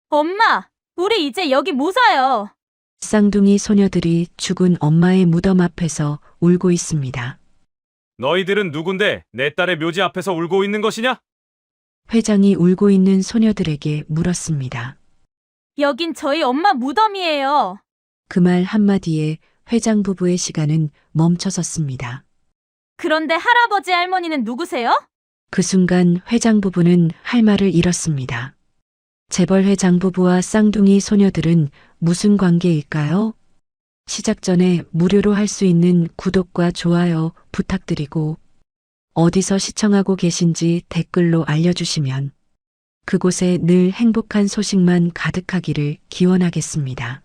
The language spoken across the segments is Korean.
엄마, 우리 이제 여기 못 사요. 쌍둥이 소녀들이 죽은 엄마의 무덤 앞에서 울고 있습니다. 너희들은 누군데 내 딸의 묘지 앞에서 울고 있는 것이냐? 회장이 울고 있는 소녀들에게 물었습니다. 여긴 저희 엄마 무덤이에요. 그 말 한마디에 회장 부부의 시간은 멈춰섰습니다. 그런데 할아버지 할머니는 누구세요? 그 순간 회장 부부는 할 말을 잃었습니다. 재벌 회장 부부와 쌍둥이 소녀들은 무슨 관계일까요? 시작 전에 무료로 할 수 있는 구독과 좋아요 부탁드리고 어디서 시청하고 계신지 댓글로 알려주시면 그곳에 늘 행복한 소식만 가득하기를 기원하겠습니다.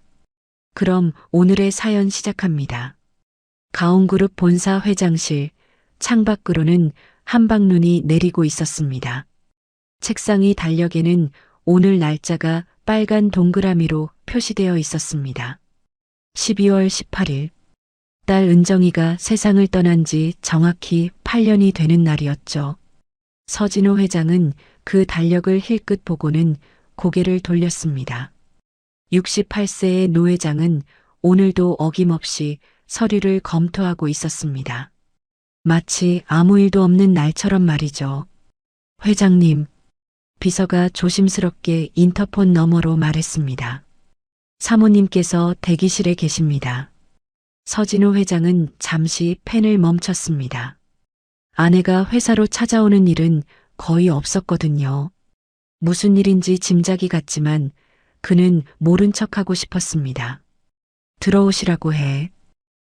그럼 오늘의 사연 시작합니다. 가온그룹 본사 회장실 창밖으로는 한방눈이 내리고 있었습니다. 책상이 달력에는 오늘 날짜가 빨간 동그라미로 표시되어 있었습니다. 12월 18일. 딸 은정이가 세상을 떠난 지 정확히 8년이 되는 날이었죠. 서진호 회장은 그 달력을 힐끗 보고는 고개를 돌렸습니다. 68세의 노 회장은 오늘도 어김없이 서류를 검토하고 있었습니다. 마치 아무 일도 없는 날처럼 말이죠. 회장님, 비서가 조심스럽게 인터폰 너머로 말했습니다. 사모님께서 대기실에 계십니다. 서진호 회장은 잠시 펜을 멈췄습니다. 아내가 회사로 찾아오는 일은 거의 없었거든요. 무슨 일인지 짐작이 갔지만 그는 모른 척하고 싶었습니다. 들어오시라고 해.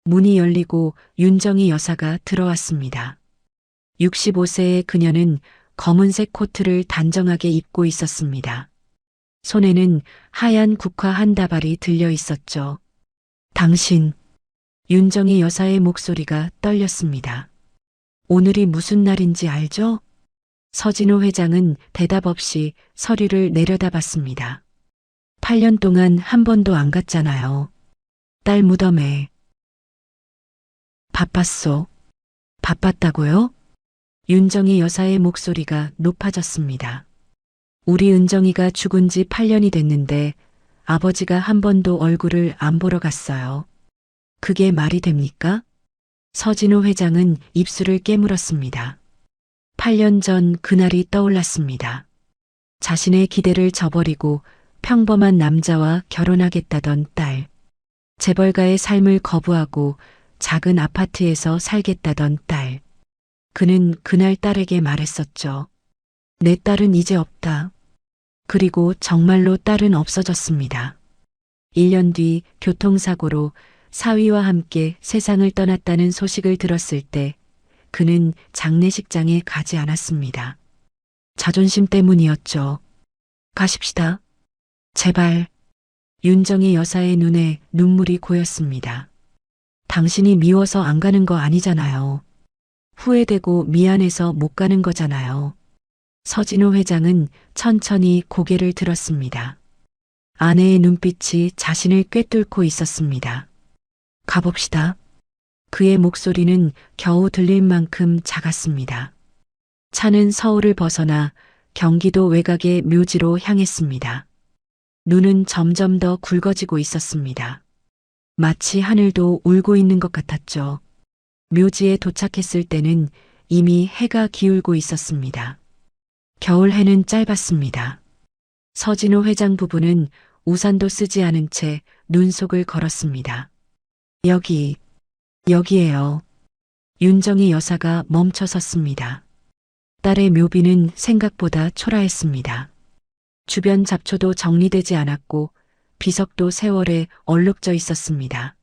문이 열리고 윤정희 여사가 들어왔습니다. 65세의 그녀는 검은색 코트를 단정하게 입고 있었습니다. 손에는 하얀 국화 한 다발이 들려 있었죠. 당신, 윤정희 여사의 목소리가 떨렸습니다. 오늘이 무슨 날인지 알죠? 서진호 회장은 대답 없이 서류를 내려다봤습니다. 8년 동안 한 번도 안 갔잖아요. 딸 무덤에. 바빴소. 바빴다고요? 윤정희 여사의 목소리가 높아졌습니다. 우리 은정이가 죽은 지 8년이 됐는데 아버지가 한 번도 얼굴을 안 보러 갔어요. 그게 말이 됩니까? 서진호 회장은 입술을 깨물었습니다. 8년 전 그날이 떠올랐습니다. 자신의 기대를 저버리고 평범한 남자와 결혼하겠다던 딸. 재벌가의 삶을 거부하고 작은 아파트에서 살겠다던 딸. 그는 그날 딸에게 말했었죠. 내 딸은 이제 없다. 그리고 정말로 딸은 없어졌습니다. 1년 뒤 교통사고로 사위와 함께 세상을 떠났다는 소식을 들었을 때 그는 장례식장에 가지 않았습니다. 자존심 때문이었죠. 가십시다. 제발. 윤정희 여사의 눈에 눈물이 고였습니다. 당신이 미워서 안 가는 거 아니잖아요. 후회되고 미안해서 못 가는 거잖아요. 서진호 회장은 천천히 고개를 들었습니다. 아내의 눈빛이 자신을 꿰뚫고 있었습니다. 가봅시다. 그의 목소리는 겨우 들릴 만큼 작았습니다. 차는 서울을 벗어나 경기도 외곽의 묘지로 향했습니다. 눈은 점점 더 굵어지고 있었습니다. 마치 하늘도 울고 있는 것 같았죠. 묘지에 도착했을 때는 이미 해가 기울고 있었습니다. 겨울 해는 짧았습니다. 서진호 회장 부부는 우산도 쓰지 않은 채 눈속을 걸었습니다. 여기에요. 윤정희 여사가 멈춰 섰습니다. 딸의 묘비는 생각보다 초라했습니다. 주변 잡초도 정리되지 않았고 비석도 세월에 얼룩져 있었습니다.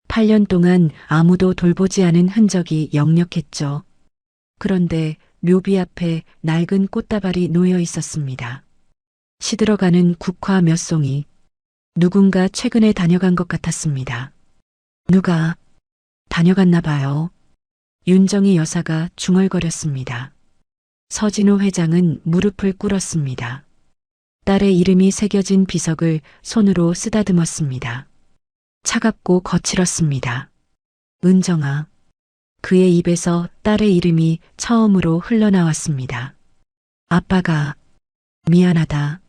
8년 동안 아무도 돌보지 않은 흔적이 역력했죠. 그런데 묘비 앞에 낡은 꽃다발이 놓여 있었습니다. 시들어가는 국화 몇 송이. 누군가 최근에 다녀간 것 같았습니다. 누가 다녀갔나 봐요. 윤정희 여사가 중얼거렸습니다. 서진호 회장은 무릎을 꿇었습니다. 딸의 이름이 새겨진 비석을 손으로 쓰다듬었습니다. 차갑고 거칠었습니다. 은정아. 그의 입에서 딸의 이름이 처음으로 흘러나왔습니다. 아빠가 미안하다.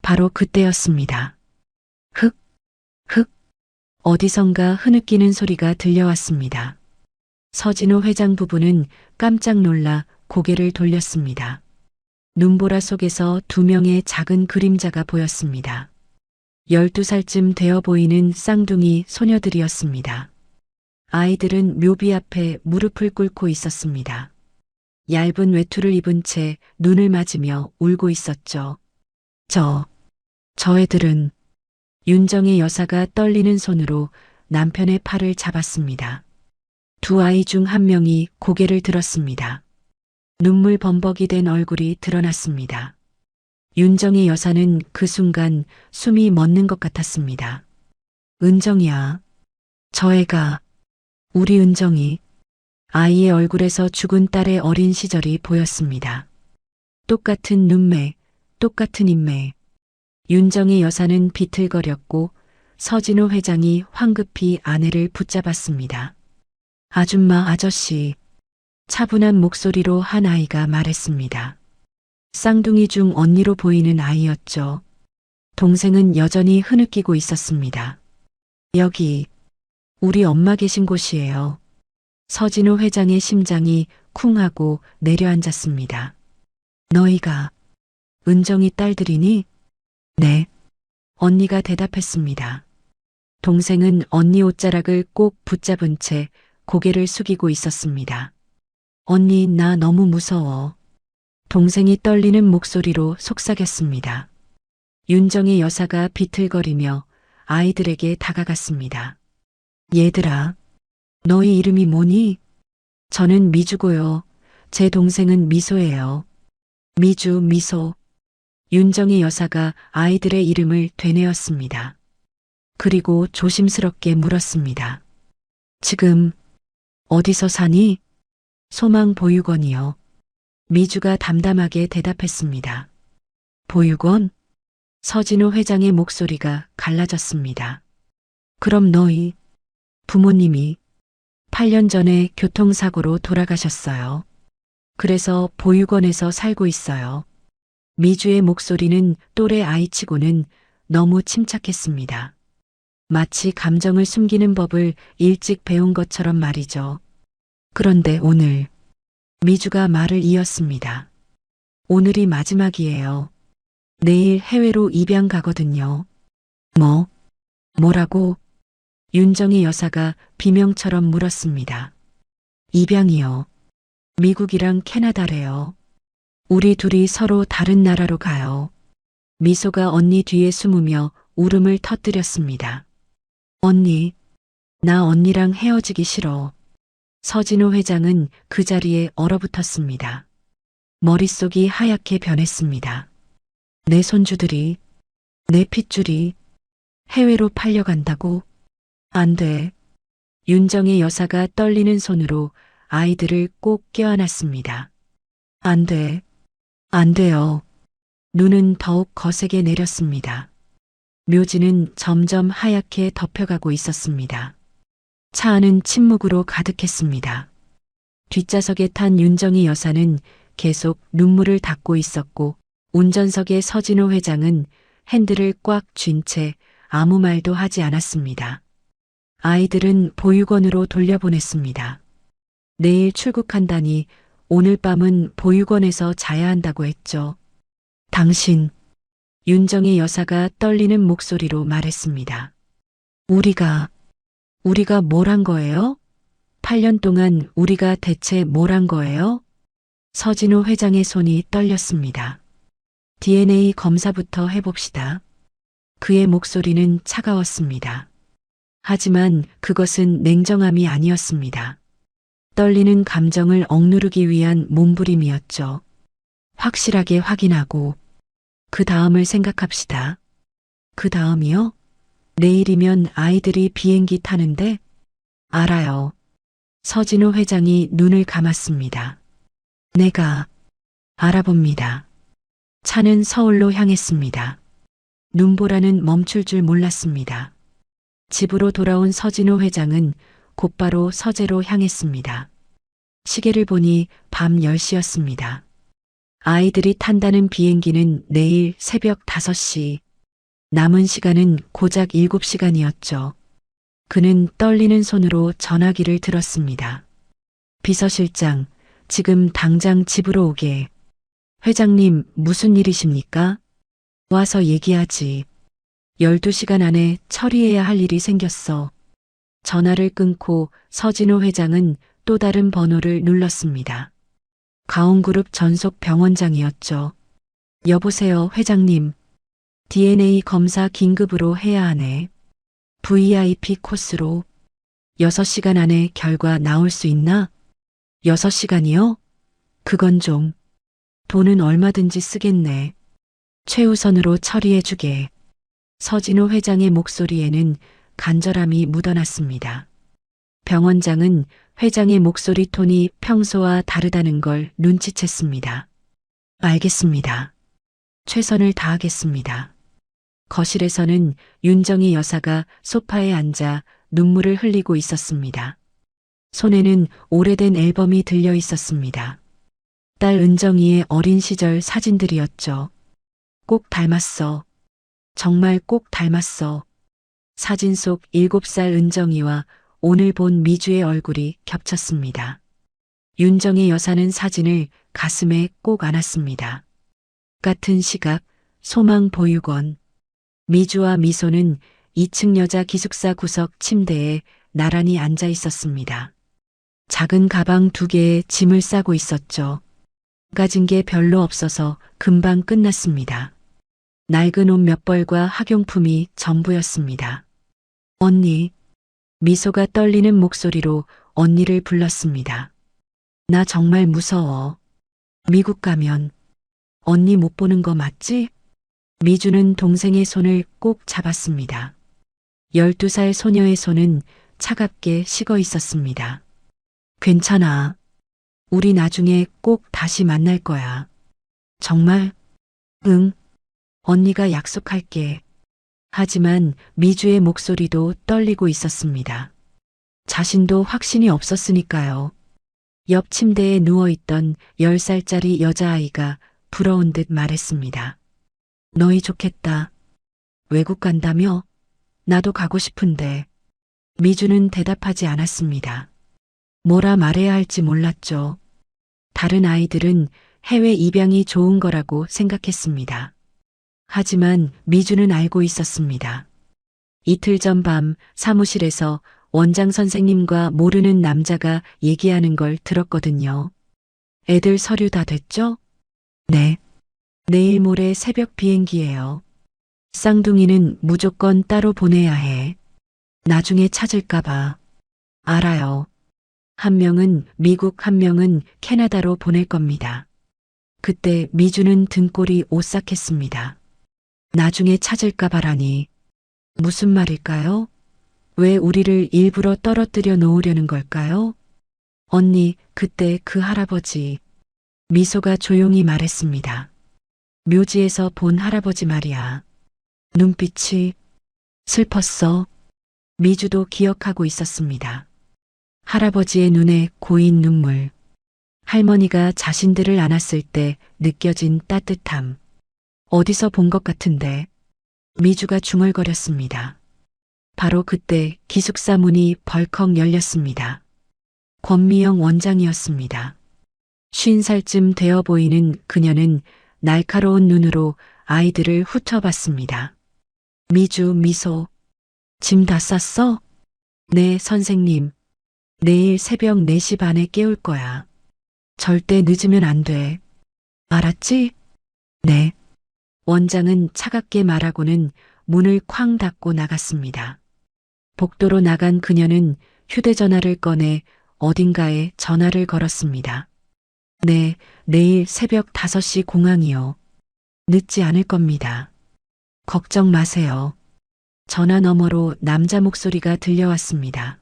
바로 그때였습니다. 흑, 흑, 어디선가 흐느끼는 소리가 들려왔습니다. 서진호 회장 부부는 깜짝 놀라 고개를 돌렸습니다. 눈보라 속에서 두 명의 작은 그림자가 보였습니다. 12살쯤 되어 보이는 쌍둥이 소녀들이었습니다. 아이들은 묘비 앞에 무릎을 꿇고 있었습니다. 얇은 외투를 입은 채 눈을 맞으며 울고 있었죠. 저 애들은 윤정의 여사가 떨리는 손으로 남편의 팔을 잡았습니다. 두 아이 중 한 명이 고개를 들었습니다. 눈물 범벅이 된 얼굴이 드러났습니다. 윤정의 여사는 그 순간 숨이 멎는 것 같았습니다. 은정이야. 저 애가 우리 은정이. 아이의 얼굴에서 죽은 딸의 어린 시절이 보였습니다. 똑같은 눈매, 똑같은 인매. 윤정의 여사는 비틀거렸고 서진호 회장이 황급히 아내를 붙잡았습니다. 아줌마 아저씨. 차분한 목소리로 한 아이가 말했습니다. 쌍둥이 중 언니로 보이는 아이였죠. 동생은 여전히 흐느끼고 있었습니다. 여기 우리 엄마 계신 곳이에요. 서진호 회장의 심장이 쿵 하고 내려앉았습니다. 너희가 은정이 딸들이니? 네. 언니가 대답했습니다. 동생은 언니 옷자락을 꼭 붙잡은 채 고개를 숙이고 있었습니다. 언니, 나 너무 무서워. 동생이 떨리는 목소리로 속삭였습니다. 윤정의 여사가 비틀거리며 아이들에게 다가갔습니다. 얘들아, 너희 이름이 뭐니? 저는 미주고요. 제 동생은 미소예요. 미주, 미소. 윤정의 여사가 아이들의 이름을 되뇌었습니다. 그리고 조심스럽게 물었습니다. 지금 어디서 사니? 소망보육원이요. 미주가 담담하게 대답했습니다. 보육원? 서진호 회장의 목소리가 갈라졌습니다. 그럼 너희 부모님이 8년 전에 교통사고로 돌아가셨어요. 그래서 보육원에서 살고 있어요. 미주의 목소리는 또래 아이치고는 너무 침착했습니다. 마치 감정을 숨기는 법을 일찍 배운 것처럼 말이죠. 그런데 오늘 미주가 말을 이었습니다. 오늘이 마지막이에요. 내일 해외로 입양 가거든요. 뭐라고? 윤정의 여사가 비명처럼 물었습니다. 입양이요. 미국이랑 캐나다래요. 우리 둘이 서로 다른 나라로 가요. 미소가 언니 뒤에 숨으며 울음을 터뜨렸습니다. 언니, 나 언니랑 헤어지기 싫어. 서진호 회장은 그 자리에 얼어붙었습니다. 머릿속이 하얗게 변했습니다. 내 손주들이, 내 핏줄이 해외로 팔려간다고? 안 돼. 윤정의 여사가 떨리는 손으로 아이들을 꼭 껴안았습니다. 안 돼. 안 돼요. 눈은 더욱 거세게 내렸습니다. 묘지는 점점 하얗게 덮여가고 있었습니다. 차 안은 침묵으로 가득했습니다. 뒷좌석에 탄 윤정의 여사는 계속 눈물을 닦고 있었고 운전석의 서진호 회장은 핸들을 꽉 쥔 채 아무 말도 하지 않았습니다. 아이들은 보육원으로 돌려보냈습니다. 내일 출국한다니 오늘 밤은 보육원에서 자야 한다고 했죠. 당신, 윤정의 여사가 떨리는 목소리로 말했습니다. 우리가 뭘 한 거예요? 8년 동안 우리가 대체 뭘 한 거예요? 서진호 회장의 손이 떨렸습니다. DNA 검사부터 해봅시다. 그의 목소리는 차가웠습니다. 하지만 그것은 냉정함이 아니었습니다. 떨리는 감정을 억누르기 위한 몸부림이었죠. 확실하게 확인하고 그 다음을 생각합시다. 그 다음이요? 내일이면 아이들이 비행기 타는데? 알아요. 서진호 회장이 눈을 감았습니다. 내가 알아봅니다. 차는 서울로 향했습니다. 눈보라는 멈출 줄 몰랐습니다. 집으로 돌아온 서진호 회장은 곧바로 서재로 향했습니다. 시계를 보니 밤 10시였습니다. 아이들이 탄다는 비행기는 내일 새벽 5시. 남은 시간은 고작 7시간이었죠. 그는 떨리는 손으로 전화기를 들었습니다. 비서실장, 지금 당장 집으로 오게. 회장님, 무슨 일이십니까? 와서 얘기하지. 12시간 안에 처리해야 할 일이 생겼어. 전화를 끊고 서진호 회장은 또 다른 번호를 눌렀습니다. 가온그룹 전속 병원장이었죠. 여보세요, 회장님. DNA 검사 긴급으로 해야 하네. VIP 코스로 6시간 안에 결과 나올 수 있나? 6시간이요? 그건 좀. 돈은 얼마든지 쓰겠네. 최우선으로 처리해주게. 서진호 회장의 목소리에는 간절함이 묻어났습니다. 병원장은 회장의 목소리 톤이 평소와 다르다는 걸 눈치챘습니다. 알겠습니다. 최선을 다하겠습니다. 거실에서는 윤정희 여사가 소파에 앉아 눈물을 흘리고 있었습니다. 손에는 오래된 앨범이 들려 있었습니다. 딸 은정이의 어린 시절 사진들이었죠. 꼭 닮았어. 정말 꼭 닮았어. 사진 속 7살 은정이와 오늘 본 미주의 얼굴이 겹쳤습니다. 윤정희 여사는 사진을 가슴에 꼭 안았습니다. 같은 시각, 소망 보육원. 미주와 미소는 2층 여자 기숙사 구석 침대에 나란히 앉아 있었습니다. 작은 가방 2개에 짐을 싸고 있었죠. 가진 게 별로 없어서 금방 끝났습니다. 낡은 옷 몇 벌과 학용품이 전부였습니다. 언니. 미소가 떨리는 목소리로 언니를 불렀습니다. 나 정말 무서워. 미국 가면 언니 못 보는 거 맞지? 미주는 동생의 손을 꼭 잡았습니다. 12살 소녀의 손은 차갑게 식어 있었습니다. 괜찮아. 우리 나중에 꼭 다시 만날 거야. 정말? 응. 언니가 약속할게. 하지만 미주의 목소리도 떨리고 있었습니다. 자신도 확신이 없었으니까요. 옆 침대에 누워있던 10살짜리 여자아이가 부러운 듯 말했습니다. 너희 좋겠다. 외국 간다며? 나도 가고 싶은데. 미주는 대답하지 않았습니다. 뭐라 말해야 할지 몰랐죠. 다른 아이들은 해외 입양이 좋은 거라고 생각했습니다. 하지만 미주는 알고 있었습니다. 이틀 전 밤 사무실에서 원장 선생님과 모르는 남자가 얘기하는 걸 들었거든요. 애들 서류 다 됐죠? 네. 내일 모레 새벽 비행기예요. 쌍둥이는 무조건 따로 보내야 해. 나중에 찾을까 봐. 알아요. 한 명은 미국, 한 명은 캐나다로 보낼 겁니다. 그때 미주는 등골이 오싹했습니다. 나중에 찾을까 봐라니. 무슨 말일까요? 왜 우리를 일부러 떨어뜨려 놓으려는 걸까요? 언니, 그때 그 할아버지. 미소가 조용히 말했습니다. 묘지에서 본 할아버지 말이야. 눈빛이 슬펐어. 미주도 기억하고 있었습니다. 할아버지의 눈에 고인 눈물. 할머니가 자신들을 안았을 때 느껴진 따뜻함. 어디서 본 것 같은데. 미주가 중얼거렸습니다. 바로 그때 기숙사 문이 벌컥 열렸습니다. 권미영 원장이었습니다. 50살쯤 되어 보이는 그녀는 날카로운 눈으로 아이들을 훑어봤습니다. 미주, 미소. 짐 다 쌌어? 네, 선생님. 내일 새벽 4시 반에 깨울 거야. 절대 늦으면 안 돼. 알았지? 네. 원장은 차갑게 말하고는 문을 쾅 닫고 나갔습니다. 복도로 나간 그녀는 휴대전화를 꺼내 어딘가에 전화를 걸었습니다. 네, 내일 새벽 5시 공항이요. 늦지 않을 겁니다. 걱정 마세요. 전화 너머로 남자 목소리가 들려왔습니다.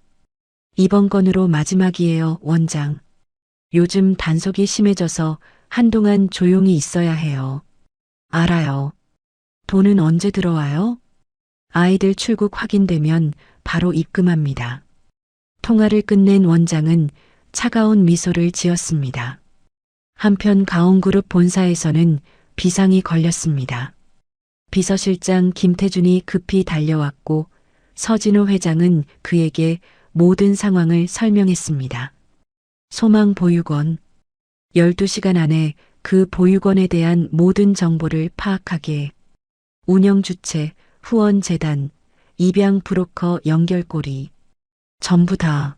이번 건으로 마지막이에요, 원장. 요즘 단속이 심해져서 한동안 조용히 있어야 해요. 알아요. 돈은 언제 들어와요? 아이들 출국 확인되면 바로 입금합니다. 통화를 끝낸 원장은 차가운 미소를 지었습니다. 한편 가온그룹 본사에서는 비상이 걸렸습니다. 비서실장 김태준이 급히 달려왔고 서진호 회장은 그에게 모든 상황을 설명했습니다. 소망 보육원. 12시간 안에 그 보육원에 대한 모든 정보를 파악하게. 운영 주체, 후원 재단, 입양 브로커 연결고리. 전부 다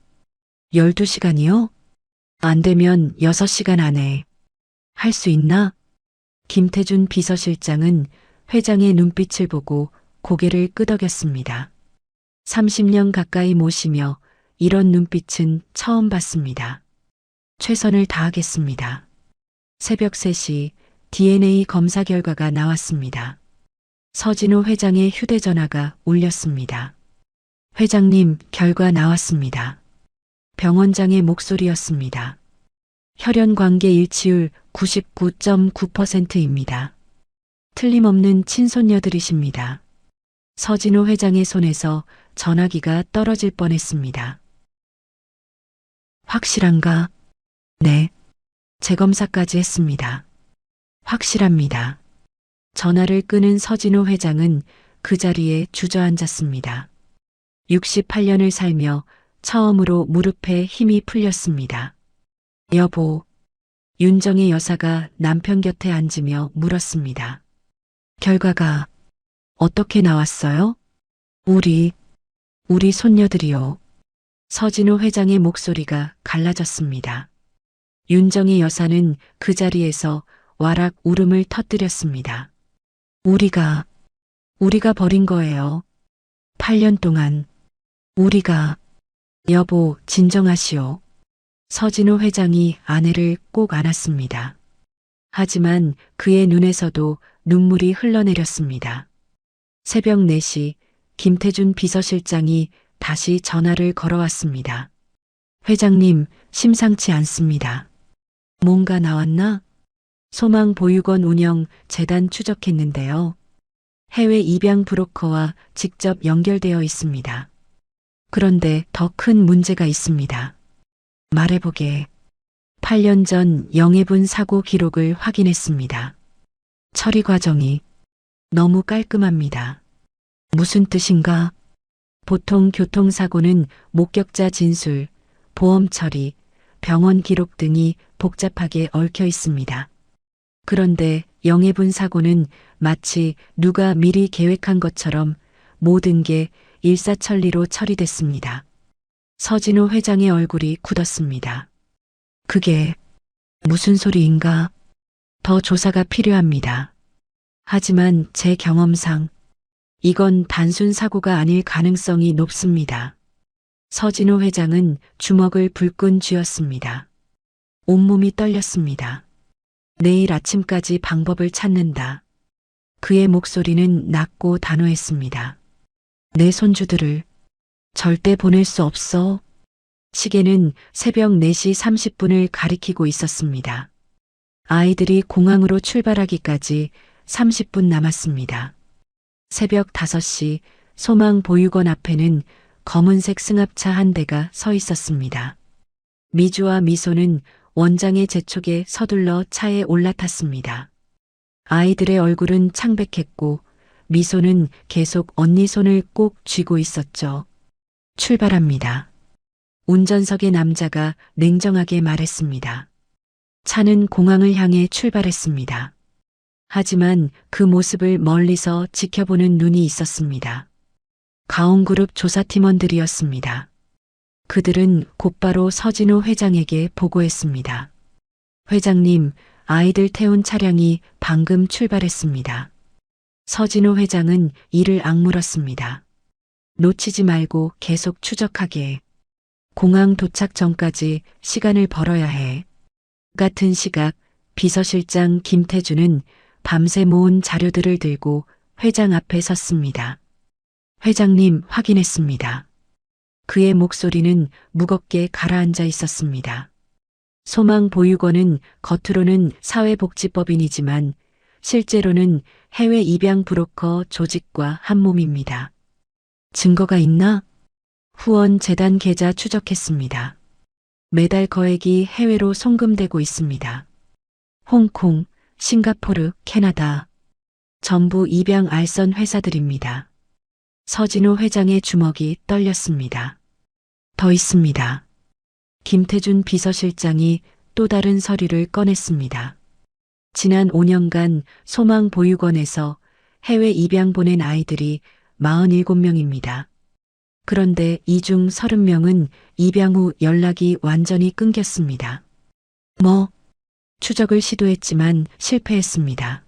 12시간이요? 안 되면 6시간 안에. 할 수 있나? 김태준 비서실장은 회장의 눈빛을 보고 고개를 끄덕였습니다. 30년 가까이 모시며 이런 눈빛은 처음 봤습니다. 최선을 다하겠습니다. 새벽 3시 DNA 검사 결과가 나왔습니다. 서진호 회장의 휴대전화가 울렸습니다. 회장님, 결과 나왔습니다. 병원장의 목소리였습니다. 혈연 관계 일치율 99.9%입니다. 틀림없는 친손녀들이십니다. 서진호 회장의 손에서 전화기가 떨어질 뻔했습니다. 확실한가? 네. 재검사까지 했습니다. 확실합니다. 전화를 끄는 서진호 회장은 그 자리에 주저앉았습니다. 68년을 살며 처음으로 무릎에 힘이 풀렸습니다. 여보, 윤정의 여사가 남편 곁에 앉으며 물었습니다. 결과가 어떻게 나왔어요? 우리 손녀들이요. 서진호 회장의 목소리가 갈라졌습니다. 윤정의 여사는 그 자리에서 와락 울음을 터뜨렸습니다. 우리가 버린 거예요. 8년 동안 여보, 진정하시오. 서진호 회장이 아내를 꼭 안았습니다. 하지만 그의 눈에서도 눈물이 흘러내렸습니다. 새벽 4시 김태준 비서실장이 다시 전화를 걸어왔습니다. 회장님, 심상치 않습니다. 뭔가 나왔나? 소망 보육원 운영 재단 추적했는데요. 해외 입양 브로커와 직접 연결되어 있습니다. 그런데 더 큰 문제가 있습니다. 말해보게. 8년 전 영해분 사고 기록을 확인했습니다. 처리 과정이 너무 깔끔합니다. 무슨 뜻인가? 보통 교통사고는 목격자 진술, 보험 처리, 병원 기록 등이 복잡하게 얽혀 있습니다. 그런데 영해분 사고는 마치 누가 미리 계획한 것처럼 모든 게 일사천리로 처리됐습니다. 서진호 회장의 얼굴이 굳었습니다. 그게 무슨 소리인가? 더 조사가 필요합니다. 하지만 제 경험상 이건 단순 사고가 아닐 가능성이 높습니다. 서진호 회장은 주먹을 불끈 쥐었습니다. 온몸이 떨렸습니다. 내일 아침까지 방법을 찾는다. 그의 목소리는 낮고 단호했습니다. 내 손주들을 절대 보낼 수 없어. 시계는 새벽 4시 30분을 가리키고 있었습니다. 아이들이 공항으로 출발하기까지 30분 남았습니다. 새벽 5시 소망 보육원 앞에는 검은색 승합차 한 대가 서 있었습니다. 미주와 미소는 원장의 재촉에 서둘러 차에 올라탔습니다. 아이들의 얼굴은 창백했고 미소는 계속 언니 손을 꼭 쥐고 있었죠. 출발합니다. 운전석의 남자가 냉정하게 말했습니다. 차는 공항을 향해 출발했습니다. 하지만 그 모습을 멀리서 지켜보는 눈이 있었습니다. 가온그룹 조사팀원들이었습니다. 그들은 곧바로 서진호 회장에게 보고했습니다. 회장님, 아이들 태운 차량이 방금 출발했습니다. 서진호 회장은 이를 악물었습니다. 놓치지 말고 계속 추적하게. 공항 도착 전까지 시간을 벌어야 해. 같은 시각 비서실장 김태준은 밤새 모은 자료들을 들고 회장 앞에 섰습니다. 회장님, 확인했습니다. 그의 목소리는 무겁게 가라앉아 있었습니다. 소망 보육원은 겉으로는 사회복지법인이지만 실제로는 해외 입양 브로커 조직과 한 몸입니다. 증거가 있나? 후원 재단 계좌 추적했습니다. 매달 거액이 해외로 송금되고 있습니다. 홍콩, 싱가포르, 캐나다. 전부 입양 알선 회사들입니다. 서진호 회장의 주먹이 떨렸습니다. 더 있습니다. 김태준 비서실장이 또 다른 서류를 꺼냈습니다. 지난 5년간 소망보육원에서 해외 입양 보낸 아이들이 47명입니다. 그런데 이 중 30명은 입양 후 연락이 완전히 끊겼습니다. 추적을 시도했지만 실패했습니다.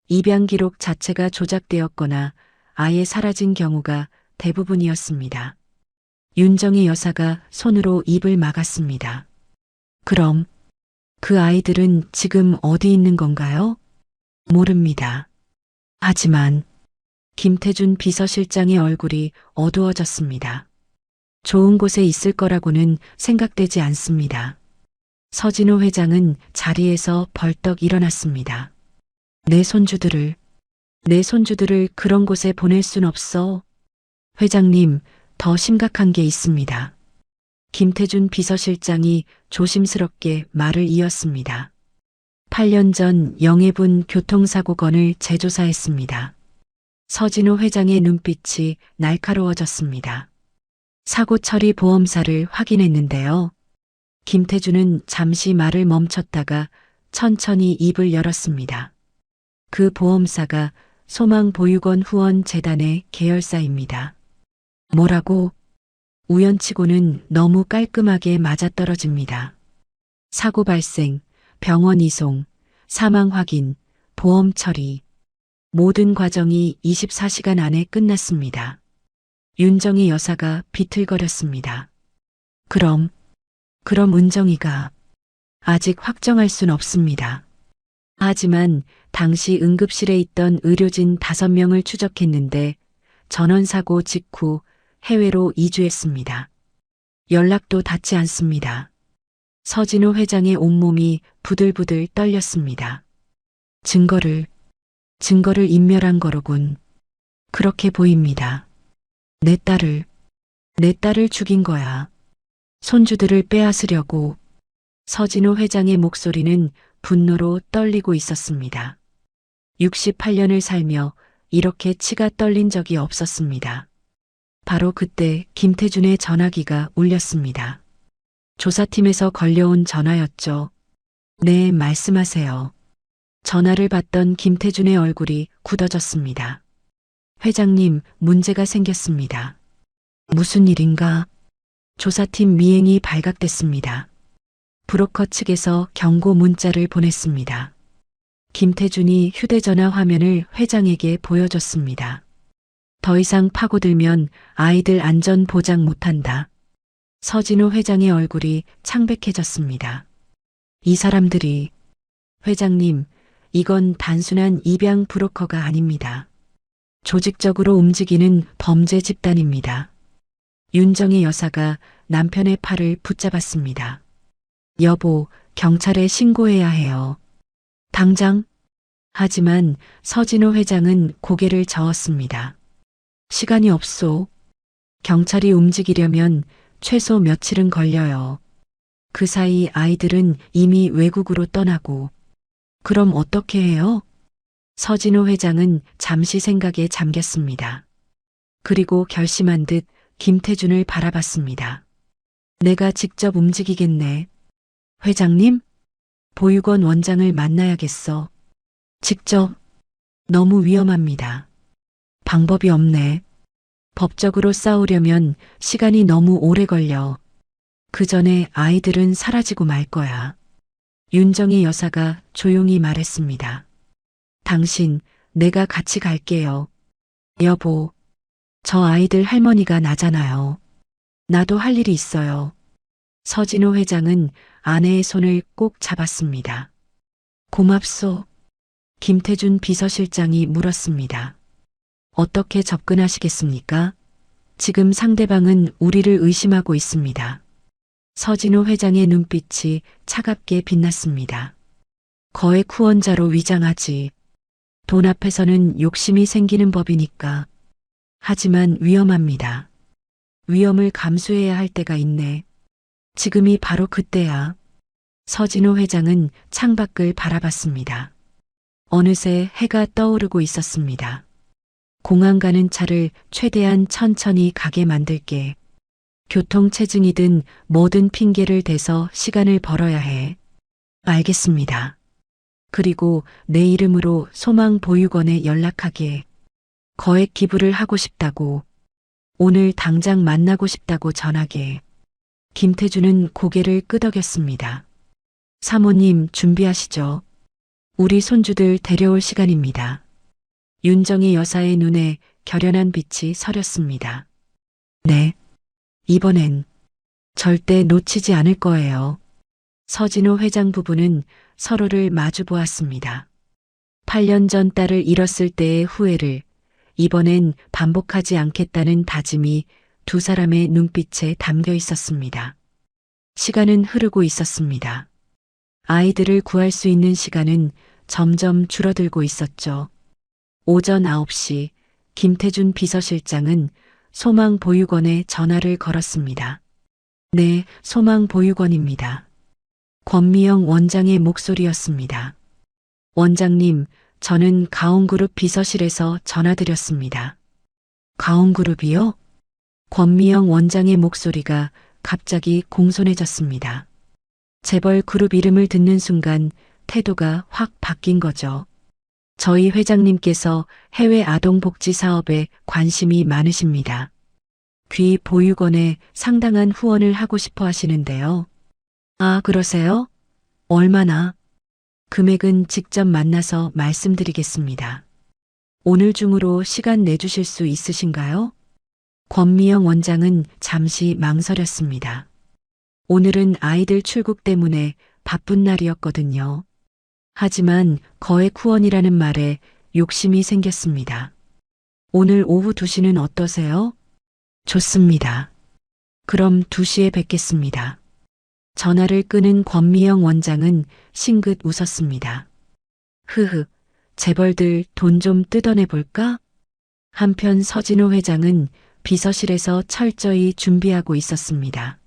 입양 기록 자체가 조작되었거나 아예 사라진 경우가 대부분이었습니다. 윤정희 여사가 손으로 입을 막았습니다. 그럼 그 아이들은 지금 어디 있는 건가요? 모릅니다. 하지만 김태준 비서실장의 얼굴이 어두워졌습니다. 좋은 곳에 있을 거라고는 생각되지 않습니다. 서진호 회장은 자리에서 벌떡 일어났습니다. 내 손주들을 그런 곳에 보낼 순 없어. 회장님, 더 심각한 게 있습니다. 김태준 비서실장이 조심스럽게 말을 이었습니다. 8년 전 영해분 교통사고건을 재조사했습니다. 서진호 회장의 눈빛이 날카로워졌습니다. 사고 처리 보험사를 확인했는데요. 김태준은 잠시 말을 멈췄다가 천천히 입을 열었습니다. 그 보험사가 소망보육원 후원재단의 계열사입니다. 뭐라고? 우연치고는 너무 깔끔하게 맞아떨어집니다. 사고 발생, 병원 이송, 사망 확인, 보험 처리. 모든 과정이 24시간 안에 끝났습니다. 윤정희 여사가 비틀거렸습니다. 그럼 은정이가 아직 확정할 순 없습니다. 하지만 당시 응급실에 있던 의료진 5명을 추적했는데 전원사고 직후 해외로 이주했습니다. 연락도 닿지 않습니다. 서진호 회장의 온몸이 부들부들 떨렸습니다. 증거를 인멸한 거로군. 그렇게 보입니다. 내 딸을 죽인 거야. 손주들을 빼앗으려고. 서진호 회장의 목소리는 분노로 떨리고 있었습니다. 68년을 살며 이렇게 치가 떨린 적이 없었습니다. 바로 그때 김태준의 전화기가 울렸습니다. 조사팀에서 걸려온 전화였죠. 네, 말씀하세요. 전화를 받던 김태준의 얼굴이 굳어졌습니다. 회장님, 문제가 생겼습니다. 무슨 일인가? 조사팀 미행이 발각됐습니다. 브로커 측에서 경고 문자를 보냈습니다. 김태준이 휴대전화 화면을 회장에게 보여줬습니다. 더 이상 파고들면 아이들 안전 보장 못한다. 서진호 회장의 얼굴이 창백해졌습니다. 이 사람들이, 회장님, 이건 단순한 입양 브로커가 아닙니다. 조직적으로 움직이는 범죄 집단입니다. 윤정희 여사가 남편의 팔을 붙잡았습니다. 여보, 경찰에 신고해야 해요. 당장? 하지만 서진호 회장은 고개를 저었습니다. 시간이 없소. 경찰이 움직이려면 최소 며칠은 걸려요. 그 사이 아이들은 이미 외국으로 떠나고. 그럼 어떻게 해요? 서진호 회장은 잠시 생각에 잠겼습니다. 그리고 결심한 듯 김태준을 바라봤습니다. 내가 직접 움직이겠네. 회장님? 보육원 원장을 만나야겠어. 직접? 너무 위험합니다. 방법이 없네. 법적으로 싸우려면 시간이 너무 오래 걸려. 그 전에 아이들은 사라지고 말 거야. 윤정희 여사가 조용히 말했습니다. 당신, 내가 같이 갈게요. 여보, 저 아이들 할머니가 나잖아요. 나도 할 일이 있어요. 서진호 회장은 아내의 손을 꼭 잡았습니다. 고맙소. 김태준 비서실장이 물었습니다. 어떻게 접근하시겠습니까? 지금 상대방은 우리를 의심하고 있습니다. 서진호 회장의 눈빛이 차갑게 빛났습니다. 거액 후원자로 위장하지. 돈 앞에서는 욕심이 생기는 법이니까. 하지만 위험합니다. 위험을 감수해야 할 때가 있네. 지금이 바로 그때야. 서진호 회장은 창밖을 바라봤습니다. 어느새 해가 떠오르고 있었습니다. 공항 가는 차를 최대한 천천히 가게 만들게. 교통체증이든 뭐든 핑계를 대서 시간을 벌어야 해. 알겠습니다. 그리고 내 이름으로 소망보육원에 연락하게. 거액 기부를 하고 싶다고. 오늘 당장 만나고 싶다고 전하게. 김태준은 고개를 끄덕였습니다. 사모님 준비하시죠. 우리 손주들 데려올 시간입니다. 윤정희 여사의 눈에 결연한 빛이 서렸습니다. 네. 이번엔 절대 놓치지 않을 거예요. 서진호 회장 부부는 서로를 마주 보았습니다. 8년 전 딸을 잃었을 때의 후회를 이번엔 반복하지 않겠다는 다짐이 두 사람의 눈빛에 담겨 있었습니다. 시간은 흐르고 있었습니다. 아이들을 구할 수 있는 시간은 점점 줄어들고 있었죠. 오전 9시 김태준 비서실장은 소망보육원에 전화를 걸었습니다. 네, 소망보육원입니다. 권미영 원장의 목소리였습니다. 원장님, 저는 가온그룹 비서실에서 전화드렸습니다. 가온그룹이요? 권미영 원장의 목소리가 갑자기 공손해졌습니다. 재벌 그룹 이름을 듣는 순간 태도가 확 바뀐 거죠. 저희 회장님께서 해외 아동복지 사업에 관심이 많으십니다. 귀 보육원에 상당한 후원을 하고 싶어 하시는데요. 아, 그러세요? 얼마나? 금액은 직접 만나서 말씀드리겠습니다. 오늘 중으로 시간 내주실 수 있으신가요? 권미영 원장은 잠시 망설였습니다. 오늘은 아이들 출국 때문에 바쁜 날이었거든요. 하지만 거액 후원이라는 말에 욕심이 생겼습니다. 오늘 오후 2시는 어떠세요? 좋습니다. 그럼 2시에 뵙겠습니다. 전화를 끄는 권미영 원장은 싱긋 웃었습니다. 흐흐, 재벌들 돈 좀 뜯어내 볼까? 한편 서진호 회장은 비서실에서 철저히 준비하고 있었습니다.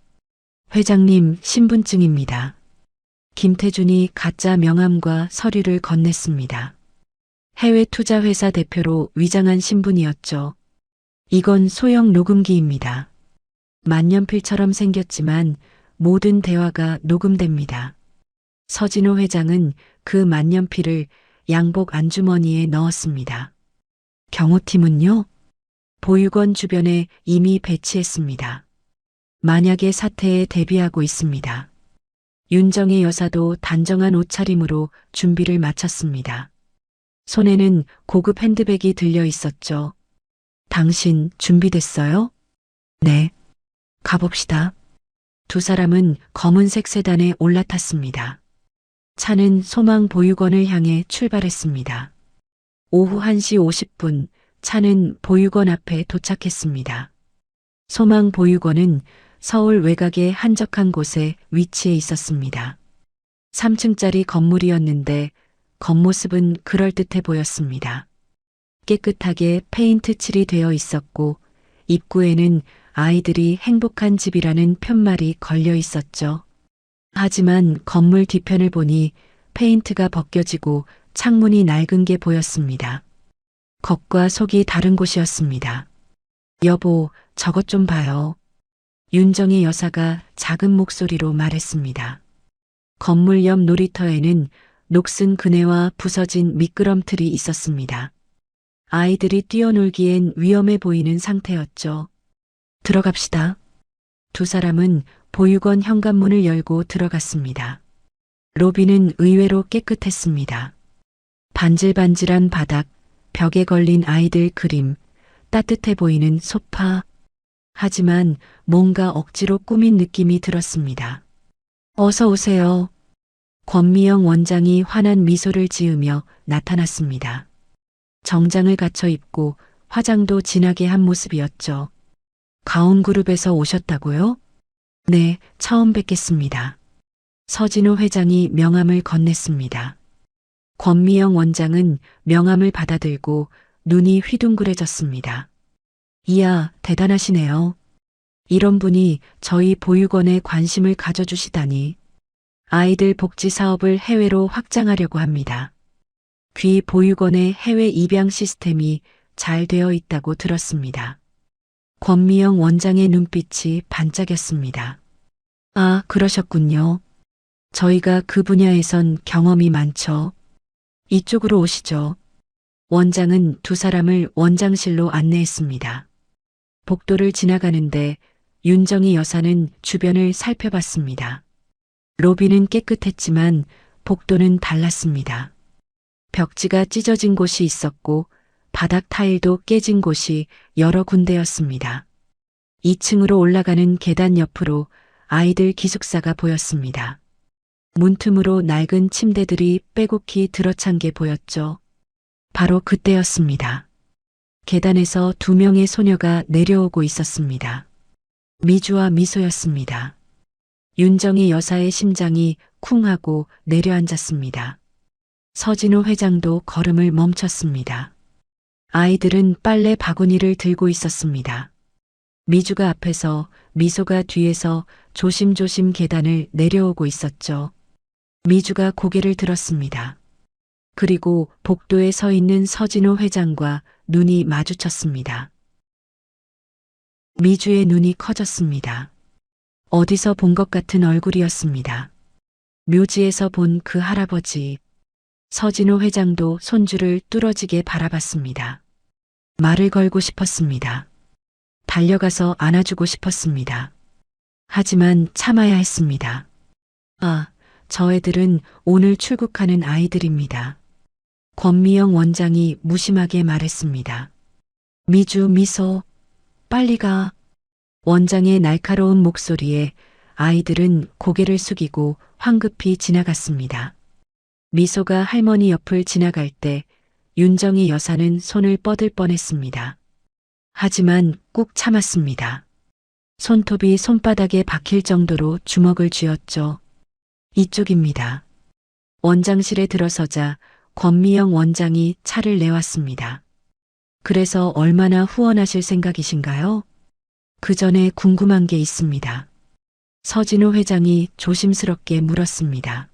회장님 신분증입니다. 김태준이 가짜 명함과 서류를 건넸습니다. 해외 투자회사 대표로 위장한 신분이었죠. 이건 소형 녹음기입니다. 만년필처럼 생겼지만 모든 대화가 녹음됩니다. 서진호 회장은 그 만년필을 양복 안주머니에 넣었습니다. 경호팀은요? 보육원 주변에 이미 배치했습니다. 만약의 사태에 대비하고 있습니다. 윤정희 여사도 단정한 옷차림으로 준비를 마쳤습니다. 손에는 고급 핸드백이 들려 있었죠. 당신 준비됐어요? 네. 가봅시다. 두 사람은 검은색 세단에 올라탔습니다. 차는 소망보육원을 향해 출발했습니다. 오후 1시 50분 차는 보육원 앞에 도착했습니다. 소망보육원은 서울 외곽의 한적한 곳에 위치해 있었습니다. 3층짜리 건물이었는데 겉모습은 그럴듯해 보였습니다. 깨끗하게 페인트 칠이 되어 있었고 입구에는 아이들이 행복한 집이라는 편말이 걸려 있었죠. 하지만 건물 뒤편을 보니 페인트가 벗겨지고 창문이 낡은 게 보였습니다. 겉과 속이 다른 곳이었습니다. 여보, 저것 좀 봐요. 윤정희 여사가 작은 목소리로 말했습니다. 건물 옆 놀이터에는 녹슨 그네와 부서진 미끄럼틀이 있었습니다. 아이들이 뛰어놀기엔 위험해 보이는 상태였죠. 들어갑시다. 두 사람은 보육원 현관문을 열고 들어갔습니다. 로비는 의외로 깨끗했습니다. 반질반질한 바닥, 벽에 걸린 아이들 그림, 따뜻해 보이는 소파. 하지만 뭔가 억지로 꾸민 느낌이 들었습니다. 어서 오세요. 권미영 원장이 환한 미소를 지으며 나타났습니다. 정장을 갖춰 입고 화장도 진하게 한 모습이었죠. 가온그룹에서 오셨다고요? 네, 처음 뵙겠습니다. 서진호 회장이 명함을 건넸습니다. 권미영 원장은 명함을 받아들고 눈이 휘둥그레졌습니다. 이야, 대단하시네요. 이런 분이 저희 보육원에 관심을 가져주시다니. 아이들 복지 사업을 해외로 확장하려고 합니다. 귀 보육원의 해외 입양 시스템이 잘 되어 있다고 들었습니다. 권미영 원장의 눈빛이 반짝였습니다. 아, 그러셨군요. 저희가 그 분야에선 경험이 많죠. 이쪽으로 오시죠. 원장은 두 사람을 원장실로 안내했습니다. 복도를 지나가는데 윤정희 여사는 주변을 살펴봤습니다. 로비는 깨끗했지만 복도는 달랐습니다. 벽지가 찢어진 곳이 있었고 바닥 타일도 깨진 곳이 여러 군데였습니다. 2층으로 올라가는 계단 옆으로 아이들 기숙사가 보였습니다. 문틈으로 낡은 침대들이 빼곡히 들어찬 게 보였죠. 바로 그때였습니다. 계단에서 2명의 소녀가 내려오고 있었습니다. 미주와 미소였습니다. 윤정희 여사의 심장이 쿵 하고 내려앉았습니다. 서진호 회장도 걸음을 멈췄습니다. 아이들은 빨래 바구니를 들고 있었습니다. 미주가 앞에서 미소가 뒤에서 조심조심 계단을 내려오고 있었죠. 미주가 고개를 들었습니다. 그리고 복도에 서 있는 서진호 회장과 눈이 마주쳤습니다. 미주의 눈이 커졌습니다. 어디서 본 것 같은 얼굴이었습니다. 묘지에서 본 그 할아버지. 서진호 회장도 손주를 뚫어지게 바라봤습니다. 말을 걸고 싶었습니다. 달려가서 안아주고 싶었습니다. 하지만 참아야 했습니다. 아, 저 애들은 오늘 출국하는 아이들입니다. 권미영 원장이 무심하게 말했습니다. 미주, 미소, 빨리 가. 원장의 날카로운 목소리에 아이들은 고개를 숙이고 황급히 지나갔습니다. 미소가 할머니 옆을 지나갈 때 윤정희 여사는 손을 뻗을 뻔했습니다. 하지만 꾹 참았습니다. 손톱이 손바닥에 박힐 정도로 주먹을 쥐었죠. 이쪽입니다. 원장실에 들어서자 권미영 원장이 차를 내왔습니다. 그래서 얼마나 후원하실 생각이신가요? 그 전에 궁금한 게 있습니다. 서진호 회장이 조심스럽게 물었습니다.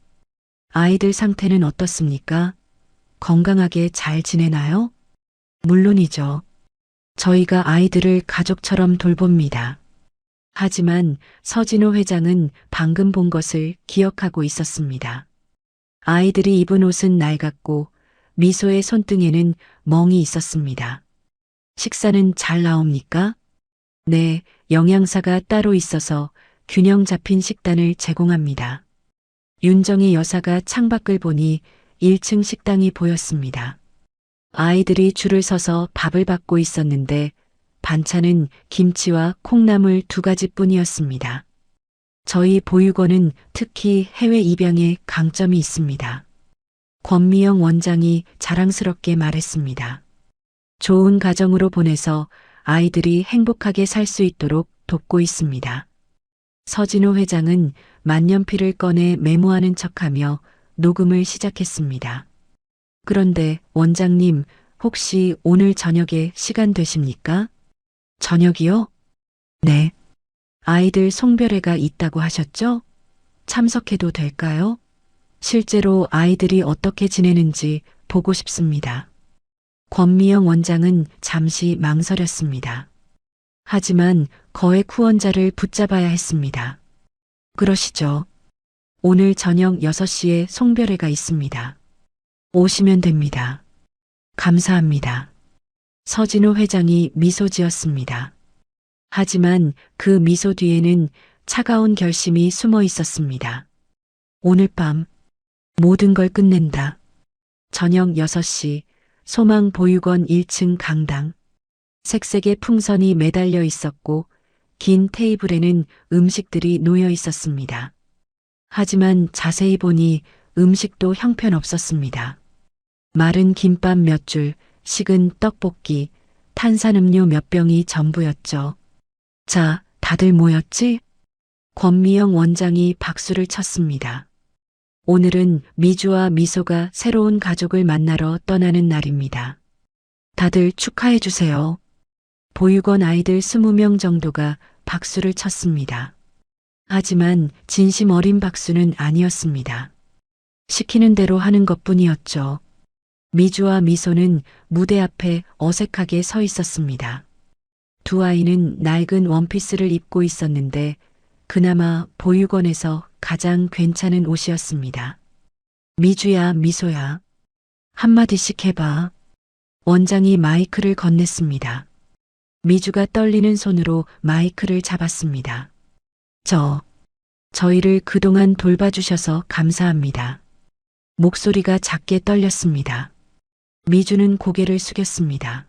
아이들 상태는 어떻습니까? 건강하게 잘 지내나요? 물론이죠. 저희가 아이들을 가족처럼 돌봅니다. 하지만 서진호 회장은 방금 본 것을 기억하고 있었습니다. 아이들이 입은 옷은 낡았고 미소의 손등에는 멍이 있었습니다. 식사는 잘 나옵니까? 네, 영양사가 따로 있어서 균형 잡힌 식단을 제공합니다. 윤정희 여사가 창밖을 보니 1층 식당이 보였습니다. 아이들이 줄을 서서 밥을 받고 있었는데 반찬은 김치와 콩나물 2가지뿐이었습니다. 저희 보육원은 특히 해외 입양에 강점이 있습니다. 권미영 원장이 자랑스럽게 말했습니다. 좋은 가정으로 보내서 아이들이 행복하게 살 수 있도록 돕고 있습니다. 서진호 회장은 만년필을 꺼내 메모하는 척하며 녹음을 시작했습니다. 그런데 원장님, 혹시 오늘 저녁에 시간 되십니까? 저녁이요? 네. 아이들 송별회가 있다고 하셨죠? 참석해도 될까요? 실제로 아이들이 어떻게 지내는지 보고 싶습니다. 권미영 원장은 잠시 망설였습니다. 하지만 거액 후원자를 붙잡아야 했습니다. 그러시죠. 오늘 저녁 6시에 송별회가 있습니다. 오시면 됩니다. 감사합니다. 서진호 회장이 미소 지었습니다. 하지만 그 미소 뒤에는 차가운 결심이 숨어 있었습니다. 오늘 밤 모든 걸 끝낸다. 저녁 6시 소망보육원 1층 강당. 색색의 풍선이 매달려 있었고 긴 테이블에는 음식들이 놓여 있었습니다. 하지만 자세히 보니 음식도 형편없었습니다. 마른 김밥 몇 줄, 식은 떡볶이, 탄산음료 몇 병이 전부였죠. 자, 다들 모였지? 권미영 원장이 박수를 쳤습니다. 오늘은 미주와 미소가 새로운 가족을 만나러 떠나는 날입니다. 다들 축하해 주세요. 보육원 아이들 20명 정도가 박수를 쳤습니다. 하지만 진심 어린 박수는 아니었습니다. 시키는 대로 하는 것뿐이었죠. 미주와 미소는 무대 앞에 어색하게 서 있었습니다. 두 아이는 낡은 원피스를 입고 있었는데 그나마 보육원에서 가장 괜찮은 옷이었습니다. 미주야, 미소야. 한마디씩 해봐. 원장이 마이크를 건넸습니다. 미주가 떨리는 손으로 마이크를 잡았습니다. 저희를 그동안 돌봐주셔서 감사합니다. 목소리가 작게 떨렸습니다. 미주는 고개를 숙였습니다.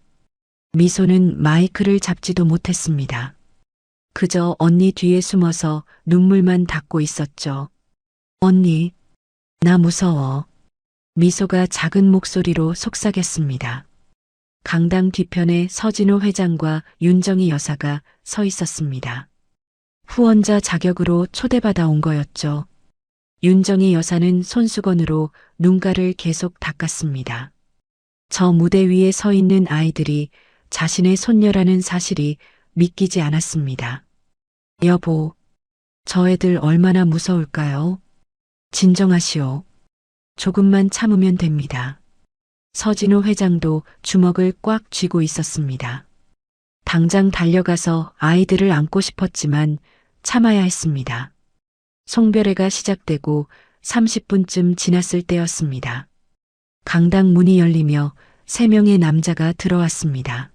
미소는 마이크를 잡지도 못했습니다. 그저 언니 뒤에 숨어서 눈물만 닦고 있었죠. 언니, 나 무서워. 미소가 작은 목소리로 속삭였습니다. 강당 뒤편에 서진호 회장과 윤정희 여사가 서 있었습니다. 후원자 자격으로 초대받아 온 거였죠. 윤정희 여사는 손수건으로 눈가를 계속 닦았습니다. 저 무대 위에 서 있는 아이들이 자신의 손녀라는 사실이 믿기지 않았습니다. 여보, 저 애들 얼마나 무서울까요? 진정하시오. 조금만 참으면 됩니다. 서진호 회장도 주먹을 꽉 쥐고 있었습니다. 당장 달려가서 아이들을 안고 싶었지만 참아야 했습니다. 송별회가 시작되고 30분쯤 지났을 때였습니다. 강당 문이 열리며 3명의 남자가 들어왔습니다.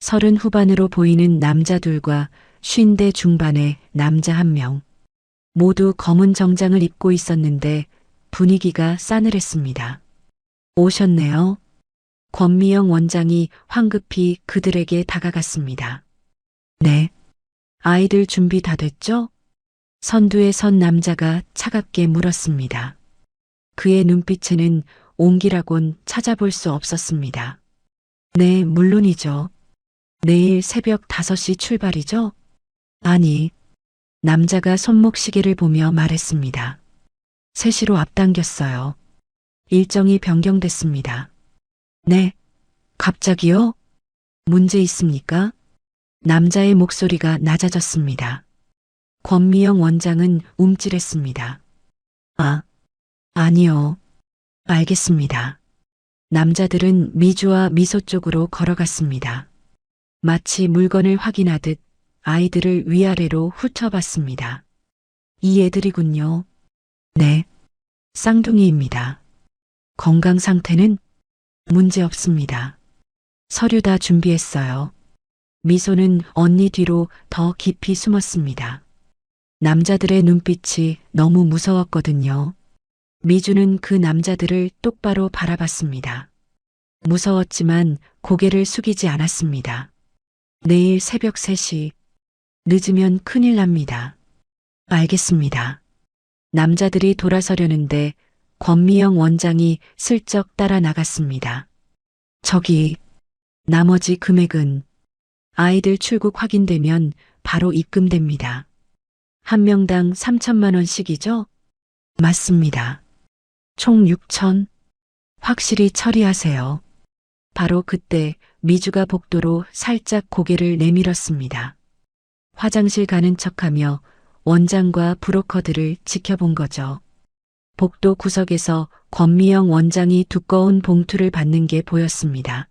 30 후반으로 보이는 남자 둘과 50대 중반의 남자 1명. 모두 검은 정장을 입고 있었는데 분위기가 싸늘했습니다. 오셨네요. 권미영 원장이 황급히 그들에게 다가갔습니다. 네. 아이들 준비 다 됐죠? 선두에 선 남자가 차갑게 물었습니다. 그의 눈빛에는 온기라곤 찾아볼 수 없었습니다. 네, 물론이죠. 내일 새벽 5시 출발이죠? 아니, 남자가 손목 시계를 보며 말했습니다. 3시로 앞당겼어요. 일정이 변경됐습니다. 네, 갑자기요? 문제 있습니까? 남자의 목소리가 낮아졌습니다. 권미영 원장은 움찔했습니다. 아니요. 알겠습니다. 남자들은 미주와 미소 쪽으로 걸어갔습니다. 마치 물건을 확인하듯 아이들을 위아래로 훑어봤습니다. 이 애들이군요. 네. 쌍둥이입니다. 건강 상태는 문제 없습니다. 서류 다 준비했어요. 미소는 언니 뒤로 더 깊이 숨었습니다. 남자들의 눈빛이 너무 무서웠거든요. 미주는 그 남자들을 똑바로 바라봤습니다. 무서웠지만 고개를 숙이지 않았습니다. 내일 새벽 3시. 늦으면 큰일 납니다. 알겠습니다. 남자들이 돌아서려는데 권미영 원장이 슬쩍 따라 나갔습니다. 저기, 나머지 금액은 아이들 출국 확인되면 바로 입금됩니다. 한 명당 3천만 원씩이죠? 맞습니다. 총 6천. 확실히 처리하세요. 바로 그때 미주가 복도로 살짝 고개를 내밀었습니다. 화장실 가는 척하며 원장과 브로커들을 지켜본 거죠. 복도 구석에서 권미영 원장이 두꺼운 봉투를 받는 게 보였습니다.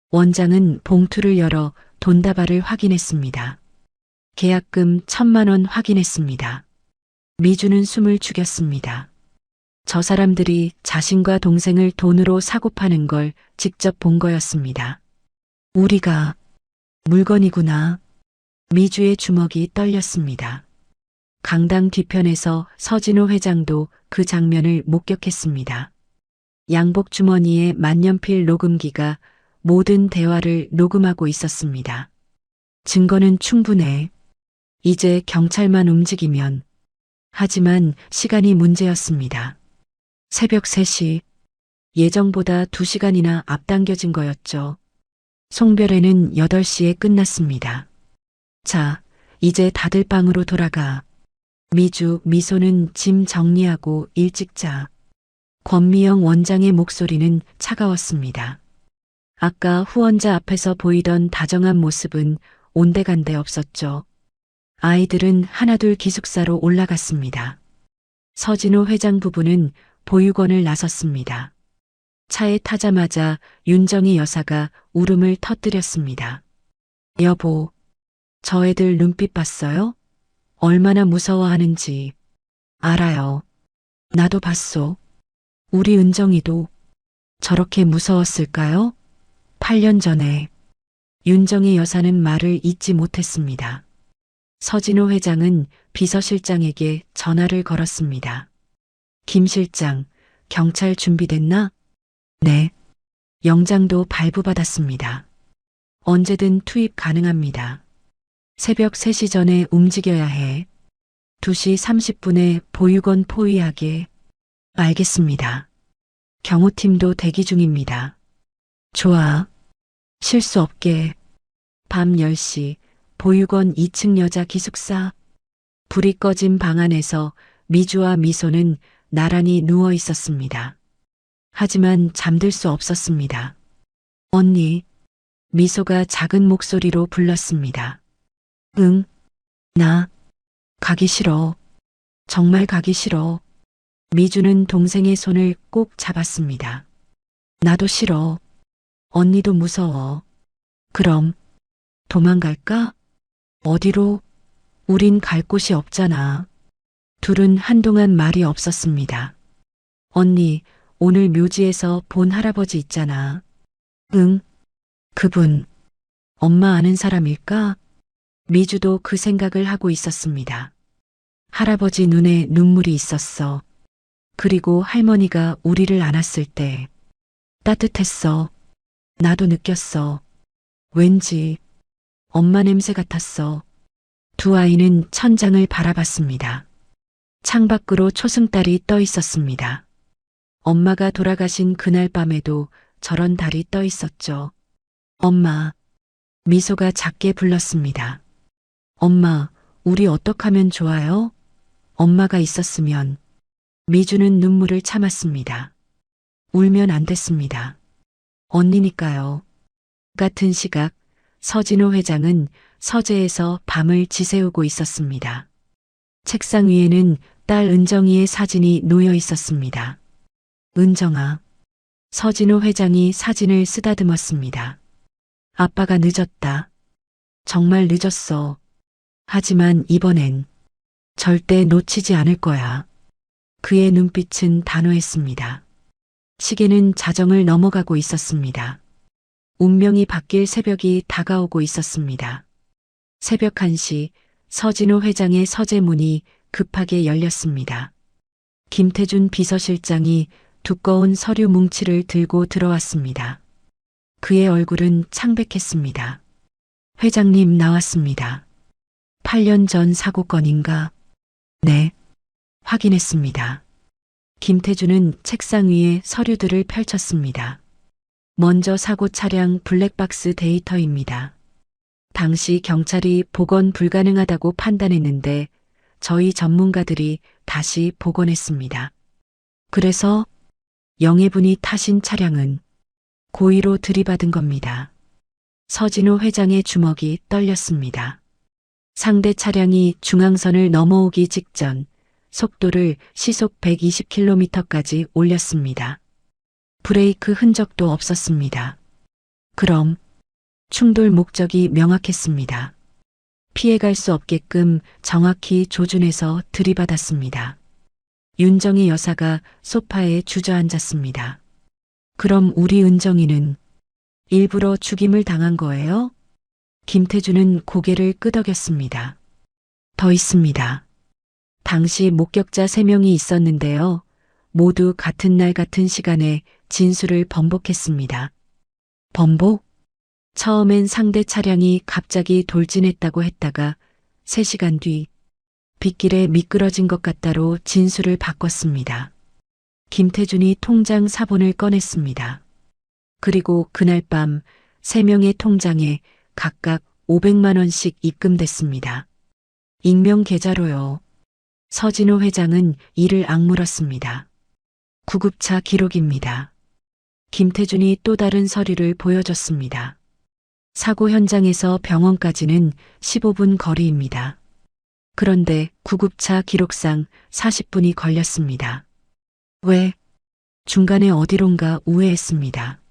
원장은 봉투를 열어 돈다발을 확인했습니다. 계약금 1,000만 원 확인했습니다. 미주는 숨을 죽였습니다. 저 사람들이 자신과 동생을 돈으로 사고 파는 걸 직접 본 거였습니다. 우리가 물건이구나. 미주의 주먹이 떨렸습니다. 강당 뒤편에서 서진호 회장도 그 장면을 목격했습니다. 양복 주머니에 만년필 녹음기가 모든 대화를 녹음하고 있었습니다. 증거는 충분해. 이제 경찰만 움직이면. 하지만 시간이 문제였습니다. 새벽 3시. 예정보다 2시간이나 앞당겨진 거였죠. 송별회는 8시에 끝났습니다. 자, 이제 다들 방으로 돌아가. 미주, 미소는 짐 정리하고 일찍 자. 권미영 원장의 목소리는 차가웠습니다. 아까 후원자 앞에서 보이던 다정한 모습은 온데간데 없었죠. 아이들은 하나둘 기숙사로 올라갔습니다. 서진호 회장 부부는 보육원을 나섰습니다. 차에 타자마자 윤정희 여사가 울음을 터뜨렸습니다. 여보, 저 애들 눈빛 봤어요? 얼마나 무서워하는지. 알아요. 나도 봤소. 우리 은정이도 저렇게 무서웠을까요? 8년 전에. 윤정희 여사는 말을 잇지 못했습니다. 서진호 회장은 비서실장에게 전화를 걸었습니다. 김 실장, 경찰 준비됐나? 네. 영장도 발부받았습니다. 언제든 투입 가능합니다. 새벽 3시 전에 움직여야 해. 2시 30분에 보육원 포위하게. 알겠습니다. 경호팀도 대기 중입니다. 좋아. 실수 없게. 밤 10시 보육원 2층 여자 기숙사. 불이 꺼진 방 안에서 미주와 미소는 나란히 누워 있었습니다. 하지만 잠들 수 없었습니다. 언니, 미소가 작은 목소리로 불렀습니다. 응, 나 가기 싫어. 정말 가기 싫어. 미주는 동생의 손을 꼭 잡았습니다. 나도 싫어. 언니도 무서워. 그럼 도망갈까? 어디로? 우린 갈 곳이 없잖아. 둘은 한동안 말이 없었습니다. 언니, 오늘 묘지에서 본 할아버지 있잖아. 응, 그분. 엄마 아는 사람일까? 미주도 그 생각을 하고 있었습니다. 할아버지 눈에 눈물이 있었어. 그리고 할머니가 우리를 안았을 때 따뜻했어. 나도 느꼈어. 왠지 엄마 냄새 같았어. 두 아이는 천장을 바라봤습니다. 창밖으로 초승달이 떠 있었습니다. 엄마가 돌아가신 그날 밤에도 저런 달이 떠 있었죠. 엄마, 미소가 작게 불렀습니다. 엄마, 우리 어떡하면 좋아요? 엄마가 있었으면. 미주는 눈물을 참았습니다. 울면 안 됐습니다. 언니니까요. 같은 시각 서진호 회장은 서재에서 밤을 지새우고 있었습니다. 책상 위에는 딸 은정이의 사진이 놓여 있었습니다. 은정아. 서진호 회장이 사진을 쓰다듬었습니다. 아빠가 늦었다. 정말 늦었어. 하지만 이번엔 절대 놓치지 않을 거야. 그의 눈빛은 단호했습니다. 시계는 자정을 넘어가고 있었습니다. 운명이 바뀔 새벽이 다가오고 있었습니다. 새벽 1시 서진호 회장의 서재 문이 급하게 열렸습니다. 김태준 비서실장이 두꺼운 서류 뭉치를 들고 들어왔습니다. 그의 얼굴은 창백했습니다. 회장님 나왔습니다. 8년 전 사고건인가? 네. 확인했습니다. 김태준은 책상 위에 서류들을 펼쳤습니다. 먼저 사고 차량 블랙박스 데이터입니다. 당시 경찰이 복원 불가능하다고 판단했는데 저희 전문가들이 다시 복원했습니다. 그래서 영애분이 타신 차량은 고의로 들이받은 겁니다. 서진호 회장의 주먹이 떨렸습니다. 상대 차량이 중앙선을 넘어오기 직전 속도를 시속 120km까지 올렸습니다. 브레이크 흔적도 없었습니다. 그럼 충돌 목적이 명확했습니다. 피해갈 수 없게끔 정확히 조준해서 들이받았습니다. 윤정희 여사가 소파에 주저앉았습니다. 그럼 우리 은정이는 일부러 죽임을 당한 거예요? 김태준은 고개를 끄덕였습니다. 더 있습니다. 당시 목격자 3명이 있었는데요. 모두 같은 날 같은 시간에 진술을 번복했습니다. 번복? 처음엔 상대 차량이 갑자기 돌진했다고 했다가 3시간 뒤 빗길에 미끄러진 것 같다로 진술을 바꿨습니다. 김태준이 통장 사본을 꺼냈습니다. 그리고 그날 밤 3명의 통장에 각각 500만 원씩 입금됐습니다. 익명 계좌로요. 서진호 회장은 이를 악물었습니다. 구급차 기록입니다. 김태준이 또 다른 서류를 보여줬습니다. 사고 현장에서 병원까지는 15분 거리입니다. 그런데 구급차 기록상 40분이 걸렸습니다. 왜? 중간에 어디론가 우회했습니다.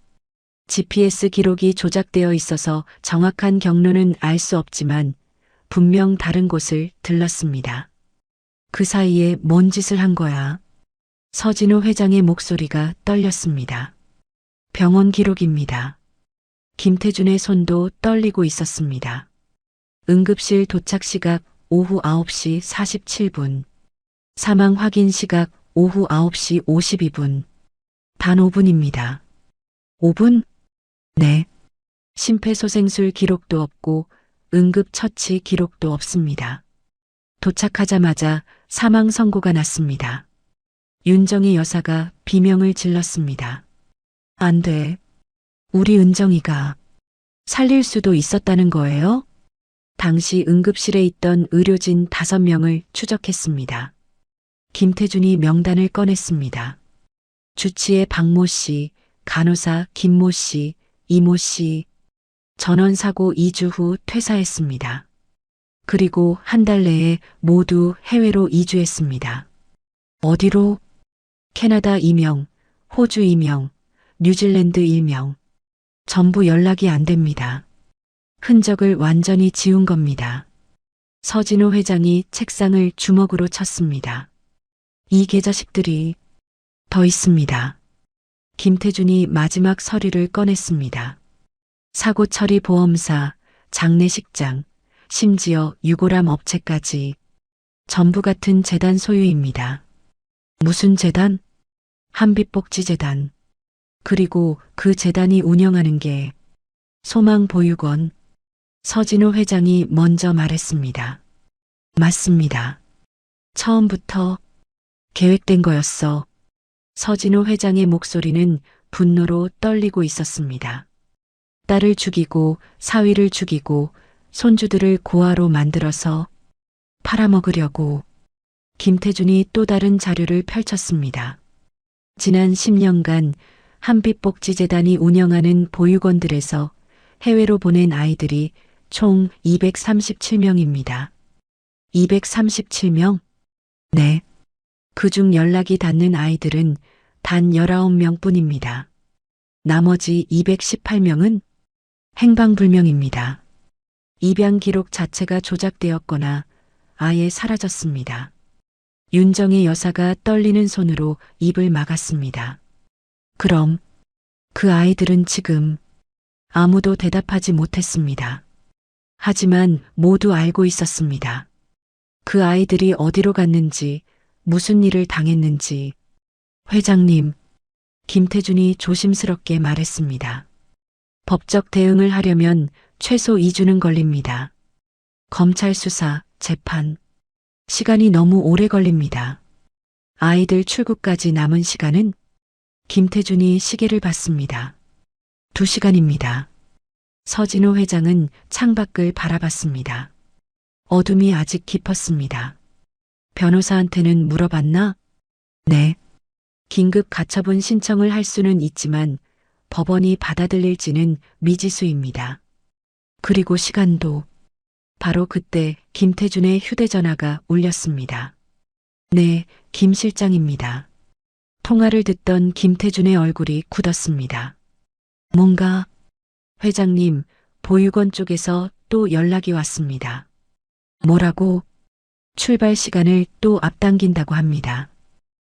GPS 기록이 조작되어 있어서 정확한 경로는 알 수 없지만 분명 다른 곳을 들렀습니다. 그 사이에 뭔 짓을 한 거야? 서진호 회장의 목소리가 떨렸습니다. 병원 기록입니다. 김태준의 손도 떨리고 있었습니다. 응급실 도착 시각 오후 9시 47분. 사망 확인 시각 오후 9시 52분. 단 5분입니다. 5분? 네. 심폐소생술 기록도 없고 응급처치 기록도 없습니다. 도착하자마자 사망 선고가 났습니다. 윤정희 여사가 비명을 질렀습니다. 안 돼. 우리 은정이가 살릴 수도 있었다는 거예요? 당시 응급실에 있던 의료진 5명을 추적했습니다. 김태준이 명단을 꺼냈습니다. 주치의 박모 씨, 간호사 김모 씨, 이모 씨. 전원사고 2주 후 퇴사했습니다. 그리고 한 달 내에 모두 해외로 이주했습니다. 어디로? 캐나다 2명, 호주 2명, 뉴질랜드 1명. 전부 연락이 안 됩니다. 흔적을 완전히 지운 겁니다. 서진호 회장이 책상을 주먹으로 쳤습니다. 이 개자식들이 더 있습니다. 김태준이 마지막 서류를 꺼냈습니다. 사고 처리 보험사, 장례식장, 심지어 유골함 업체까지 전부 같은 재단 소유입니다. 무슨 재단? 한빛복지재단. 그리고 그 재단이 운영하는 게 소망보육원. 서진호 회장이 먼저 말했습니다. 맞습니다. 처음부터 계획된 거였어. 서진호 회장의 목소리는 분노로 떨리고 있었습니다. 딸을 죽이고 사위를 죽이고 손주들을 고아로 만들어서 팔아먹으려고. 김태준이 또 다른 자료를 펼쳤습니다. 지난 10년간 한빛복지재단이 운영하는 보육원들에서 해외로 보낸 아이들이 총 237명입니다. 237명? 네. 그중 연락이 닿는 아이들은 단 19명 뿐입니다. 나머지 218명은 행방불명입니다. 입양 기록 자체가 조작되었거나 아예 사라졌습니다. 윤정희 여사가 떨리는 손으로 입을 막았습니다. 그럼 그 아이들은 지금 아무도 대답하지 못했습니다. 하지만 모두 알고 있었습니다. 그 아이들이 어디로 갔는지, 무슨 일을 당했는지. 회장님, 김태준이 조심스럽게 말했습니다. 법적 대응을 하려면 최소 2주는 걸립니다. 검찰 수사, 재판. 시간이 너무 오래 걸립니다. 아이들 출국까지 남은 시간은? 김태준이 시계를 봤습니다. 2시간입니다. 서진호 회장은 창밖을 바라봤습니다. 어둠이 아직 깊었습니다. 변호사한테는 물어봤나? 네. 긴급 가처분 신청을 할 수는 있지만 법원이 받아들일지는 미지수입니다. 그리고 시간도. 바로 그때 김태준의 휴대전화가 울렸습니다. 네, 김 실장입니다. 통화를 듣던 김태준의 얼굴이 굳었습니다. 뭔가? 회장님, 보육원 쪽에서 또 연락이 왔습니다. 뭐라고? 출발 시간을 또 앞당긴다고 합니다.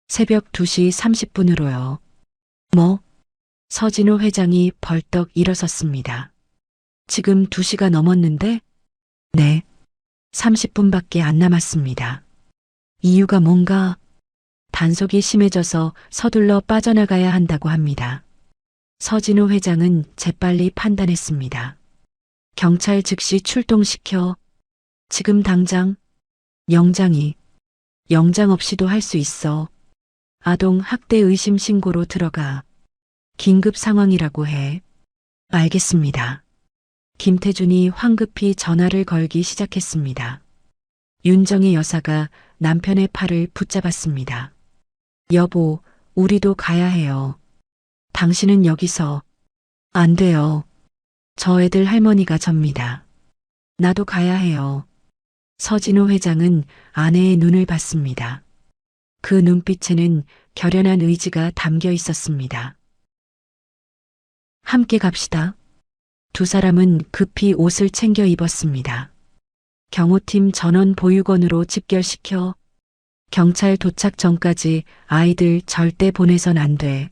새벽 2시 30분으로요. 뭐? 서진호 회장이 벌떡 일어섰습니다. 지금 2시가 넘었는데? 네. 30분밖에 안 남았습니다. 이유가 뭔가? 단속이 심해져서 서둘러 빠져나가야 한다고 합니다. 서진호 회장은 재빨리 판단했습니다. 경찰 즉시 출동시켜. 지금 당장. 영장 없이도 할 수 있어. 아동 학대 의심 신고로 들어가. 긴급 상황이라고 해. 알겠습니다. 김태준이 황급히 전화를 걸기 시작했습니다. 윤정희 여사가 남편의 팔을 붙잡았습니다. 여보, 우리도 가야 해요. 당신은 여기서. 안 돼요. 저 애들 할머니가 접니다. 나도 가야 해요. 서진호 회장은 아내의 눈을 봤습니다. 그 눈빛에는 결연한 의지가 담겨 있었습니다. 함께 갑시다. 두 사람은 급히 옷을 챙겨 입었습니다. 경호팀 전원 보육원으로 집결시켜 경찰 도착 전까지 아이들 절대 보내선 안 돼.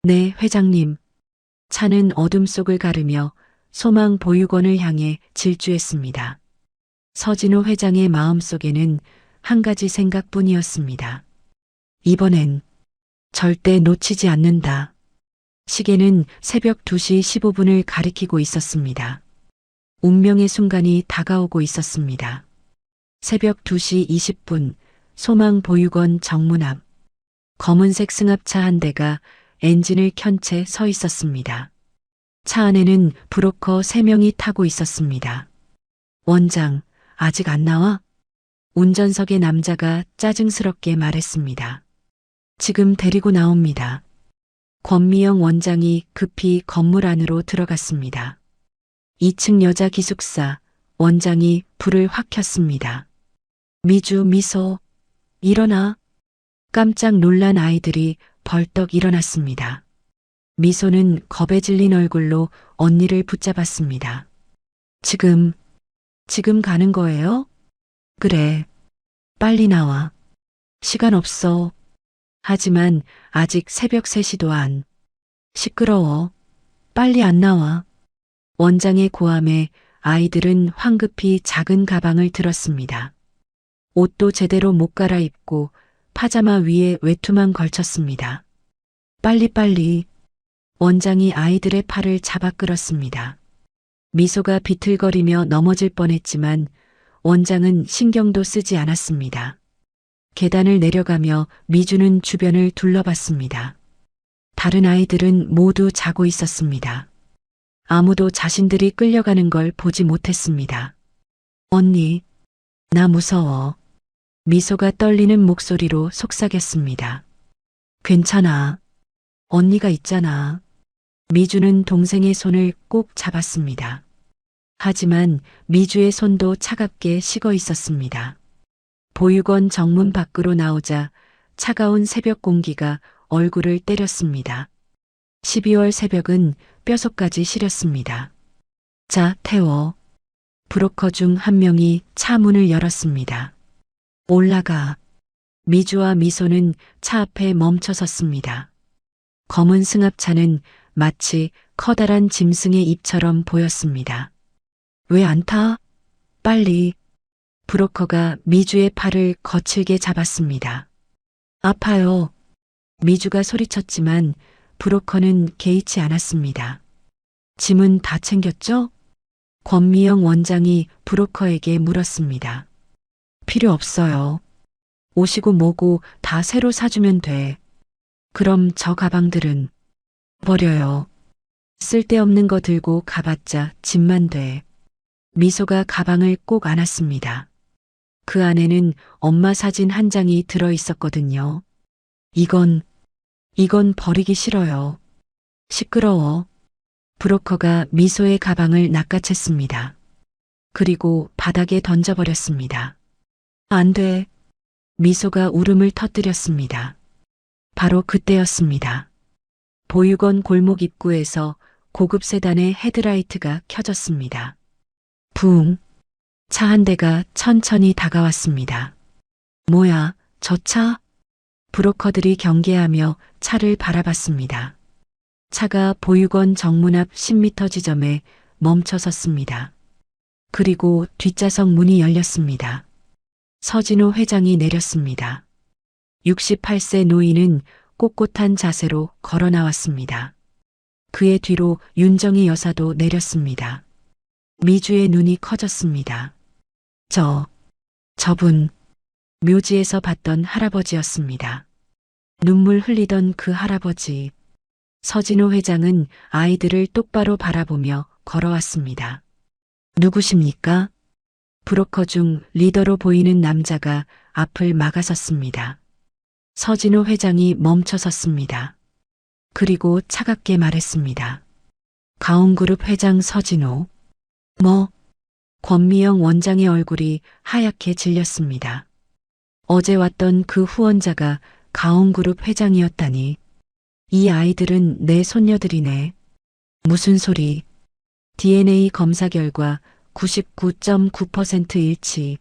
네, 회장님. 차는 어둠 속을 가르며 소망 보육원을 향해 질주했습니다. 서진호 회장의 마음속에는 한 가지 생각뿐이었습니다. 이번엔 절대 놓치지 않는다. 시계는 새벽 2시 15분을 가리키고 있었습니다. 운명의 순간이 다가오고 있었습니다. 새벽 2시 20분 소망 보육원 정문 앞 검은색 승합차 한 대가 엔진을 켠 채 서 있었습니다. 차 안에는 브로커 3명이 타고 있었습니다. 원장, 아직 안 나와? 운전석의 남자가 짜증스럽게 말했습니다. 지금 데리고 나옵니다. 권미영 원장이 급히 건물 안으로 들어갔습니다. 2층 여자 기숙사 원장이 불을 확 켰습니다. 미주, 미소, 일어나. 깜짝 놀란 아이들이 벌떡 일어났습니다. 미소는 겁에 질린 얼굴로 언니를 붙잡았습니다. 지금 가는 거예요? 그래. 빨리 나와. 시간 없어. 하지만 아직 새벽 3시도 안. 시끄러워. 빨리 안 나와. 원장의 고함에 아이들은 황급히 작은 가방을 들었습니다. 옷도 제대로 못 갈아입고 파자마 위에 외투만 걸쳤습니다. 빨리빨리. 원장이 아이들의 팔을 잡아 끌었습니다. 미소가 비틀거리며 넘어질 뻔했지만 원장은 신경도 쓰지 않았습니다. 계단을 내려가며 미주는 주변을 둘러봤습니다. 다른 아이들은 모두 자고 있었습니다. 아무도 자신들이 끌려가는 걸 보지 못했습니다. 언니, 나 무서워. 미소가 떨리는 목소리로 속삭였습니다. 괜찮아. 언니가 있잖아. 미주는 동생의 손을 꼭 잡았습니다. 하지만 미주의 손도 차갑게 식어 있었습니다. 보육원 정문 밖으로 나오자 차가운 새벽 공기가 얼굴을 때렸습니다. 12월 새벽은 뼛속까지 시렸습니다. 자, 태워. 브로커 중 한 명이 차 문을 열었습니다. 올라가. 미주와 미소는 차 앞에 멈춰 섰습니다. 검은 승합차는 마치 커다란 짐승의 입처럼 보였습니다. 왜 안 타? 빨리. 브로커가 미주의 팔을 거칠게 잡았습니다. 아파요. 미주가 소리쳤지만 브로커는 개의치 않았습니다. 짐은 다 챙겼죠? 권미영 원장이 브로커에게 물었습니다. 필요 없어요. 옷이고 뭐고 다 새로 사주면 돼. 그럼 저 가방들은 버려요. 쓸데없는 거 들고 가봤자 짐만 돼. 미소가 가방을 꼭 안았습니다. 그 안에는 엄마 사진 한 장이 들어 있었거든요. 이건 버리기 싫어요. 시끄러워. 브로커가 미소의 가방을 낚아챘습니다. 그리고 바닥에 던져버렸습니다. 안 돼. 미소가 울음을 터뜨렸습니다. 바로 그때였습니다. 보육원 골목 입구에서 고급 세단의 헤드라이트가 켜졌습니다. 붕. 차 한 대가 천천히 다가왔습니다. 뭐야, 저 차? 브로커들이 경계하며 차를 바라봤습니다. 차가 보육원 정문 앞 10m 지점에 멈춰 섰습니다. 그리고 뒷좌석 문이 열렸습니다. 서진호 회장이 내렸습니다. 68세 노인은 꼿꼿한 자세로 걸어 나왔습니다. 그의 뒤로 윤정희 여사도 내렸습니다. 미주의 눈이 커졌습니다. 저분, 묘지에서 봤던 할아버지였습니다. 눈물 흘리던 그 할아버지. 서진호 회장은 아이들을 똑바로 바라보며 걸어왔습니다. 누구십니까? 브로커 중 리더로 보이는 남자가 앞을 막아섰습니다. 서진호 회장이 멈춰 섰습니다. 그리고 차갑게 말했습니다. 가온그룹 회장 서진호. 권미영 원장의 얼굴이 하얗게 질렸습니다. 어제 왔던 그 후원자가 가온그룹 회장이었다니. 이 아이들은 내 손녀들이네. 무슨 소리. DNA 검사 결과 99.9% 일치.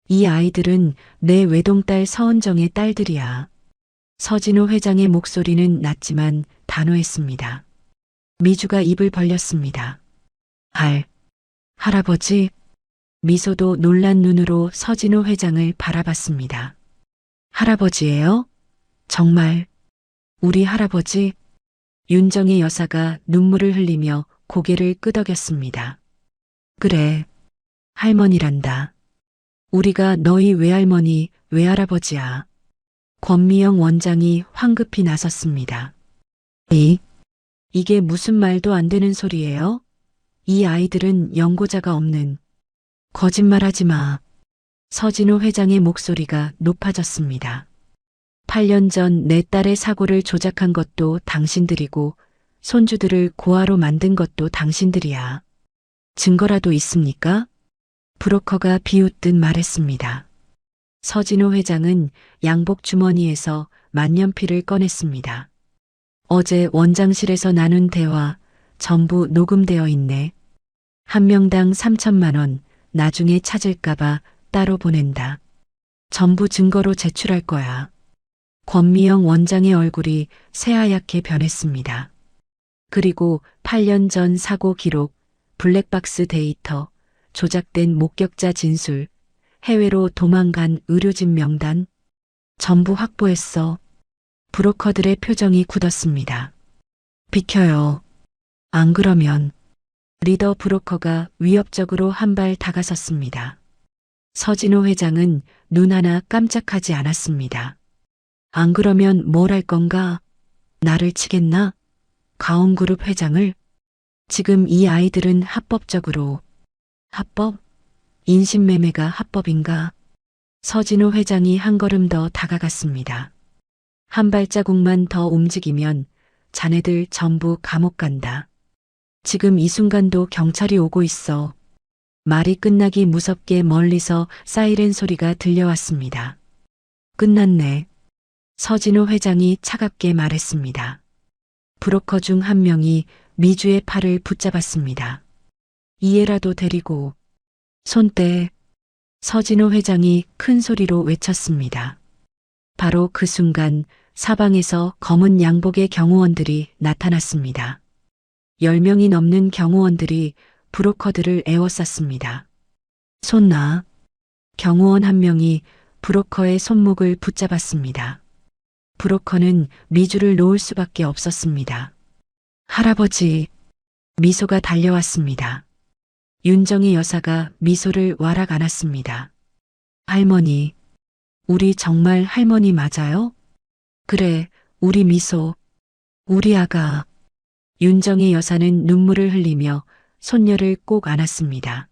이 아이들은 내 외동딸 서은정의 딸들이야. 서진호 회장의 목소리는 낮지만 단호했습니다. 미주가 입을 벌렸습니다. 할아버지. 미소도 놀란 눈으로 서진호 회장을 바라봤습니다. 할아버지예요? 정말 우리 할아버지? 윤정의 여사가 눈물을 흘리며 고개를 끄덕였습니다. 그래, 할머니란다. 우리가 너희 외할머니, 외할아버지야. 권미영 원장이 황급히 나섰습니다. 이게 무슨 말도 안 되는 소리예요? 이 아이들은 연고자가 없는. 거짓말하지 마. 서진호 회장의 목소리가 높아졌습니다. 8년 전 내 딸의 사고를 조작한 것도 당신들이고 손주들을 고아로 만든 것도 당신들이야. 증거라도 있습니까? 브로커가 비웃듯 말했습니다. 서진호 회장은 양복 주머니에서 만년필을 꺼냈습니다. 어제 원장실에서 나눈 대화 전부 녹음되어 있네. 한 명당 3천만 원, 나중에 찾을까봐 따로 보낸다. 전부 증거로 제출할 거야. 권미영 원장의 얼굴이 새하얗게 변했습니다. 그리고 8년 전 사고 기록, 블랙박스 데이터, 조작된 목격자 진술, 해외로 도망간 의료진 명단, 전부 확보했어. 브로커들의 표정이 굳었습니다. 비켜요. 안 그러면. 리더 브로커가 위협적으로 한 발 다가섰습니다. 서진호 회장은 눈 하나 깜짝하지 않았습니다. 안 그러면 뭘 할 건가? 나를 치겠나? 가온그룹 회장을? 지금 이 아이들은 합법적으로. 합법? 인신매매가 합법인가? 서진호 회장이 한 걸음 더 다가갔습니다. 한 발자국만 더 움직이면 자네들 전부 감옥 간다. 지금 이 순간도 경찰이 오고 있어. 말이 끝나기 무섭게 멀리서 사이렌 소리가 들려왔습니다. 끝났네. 서진호 회장이 차갑게 말했습니다. 브로커 중 한 명이 미주의 팔을 붙잡았습니다. 이해라도 데리고. 손 떼. 서진호 회장이 큰 소리로 외쳤습니다. 바로 그 순간 사방에서 검은 양복의 경호원들이 나타났습니다. 10명이 넘는 경호원들이 브로커들을 에워쌌습니다. 손 놔. 경호원 한 명이 브로커의 손목을 붙잡았습니다. 브로커는 미주를 놓을 수밖에 없었습니다. 할아버지. 미소가 달려왔습니다. 윤정의 여사가 미소를 와락 안았습니다. 할머니. 우리 정말 할머니 맞아요? 그래, 우리 미소. 우리 아가. 윤정의 여사는 눈물을 흘리며 손녀를 꼭 안았습니다.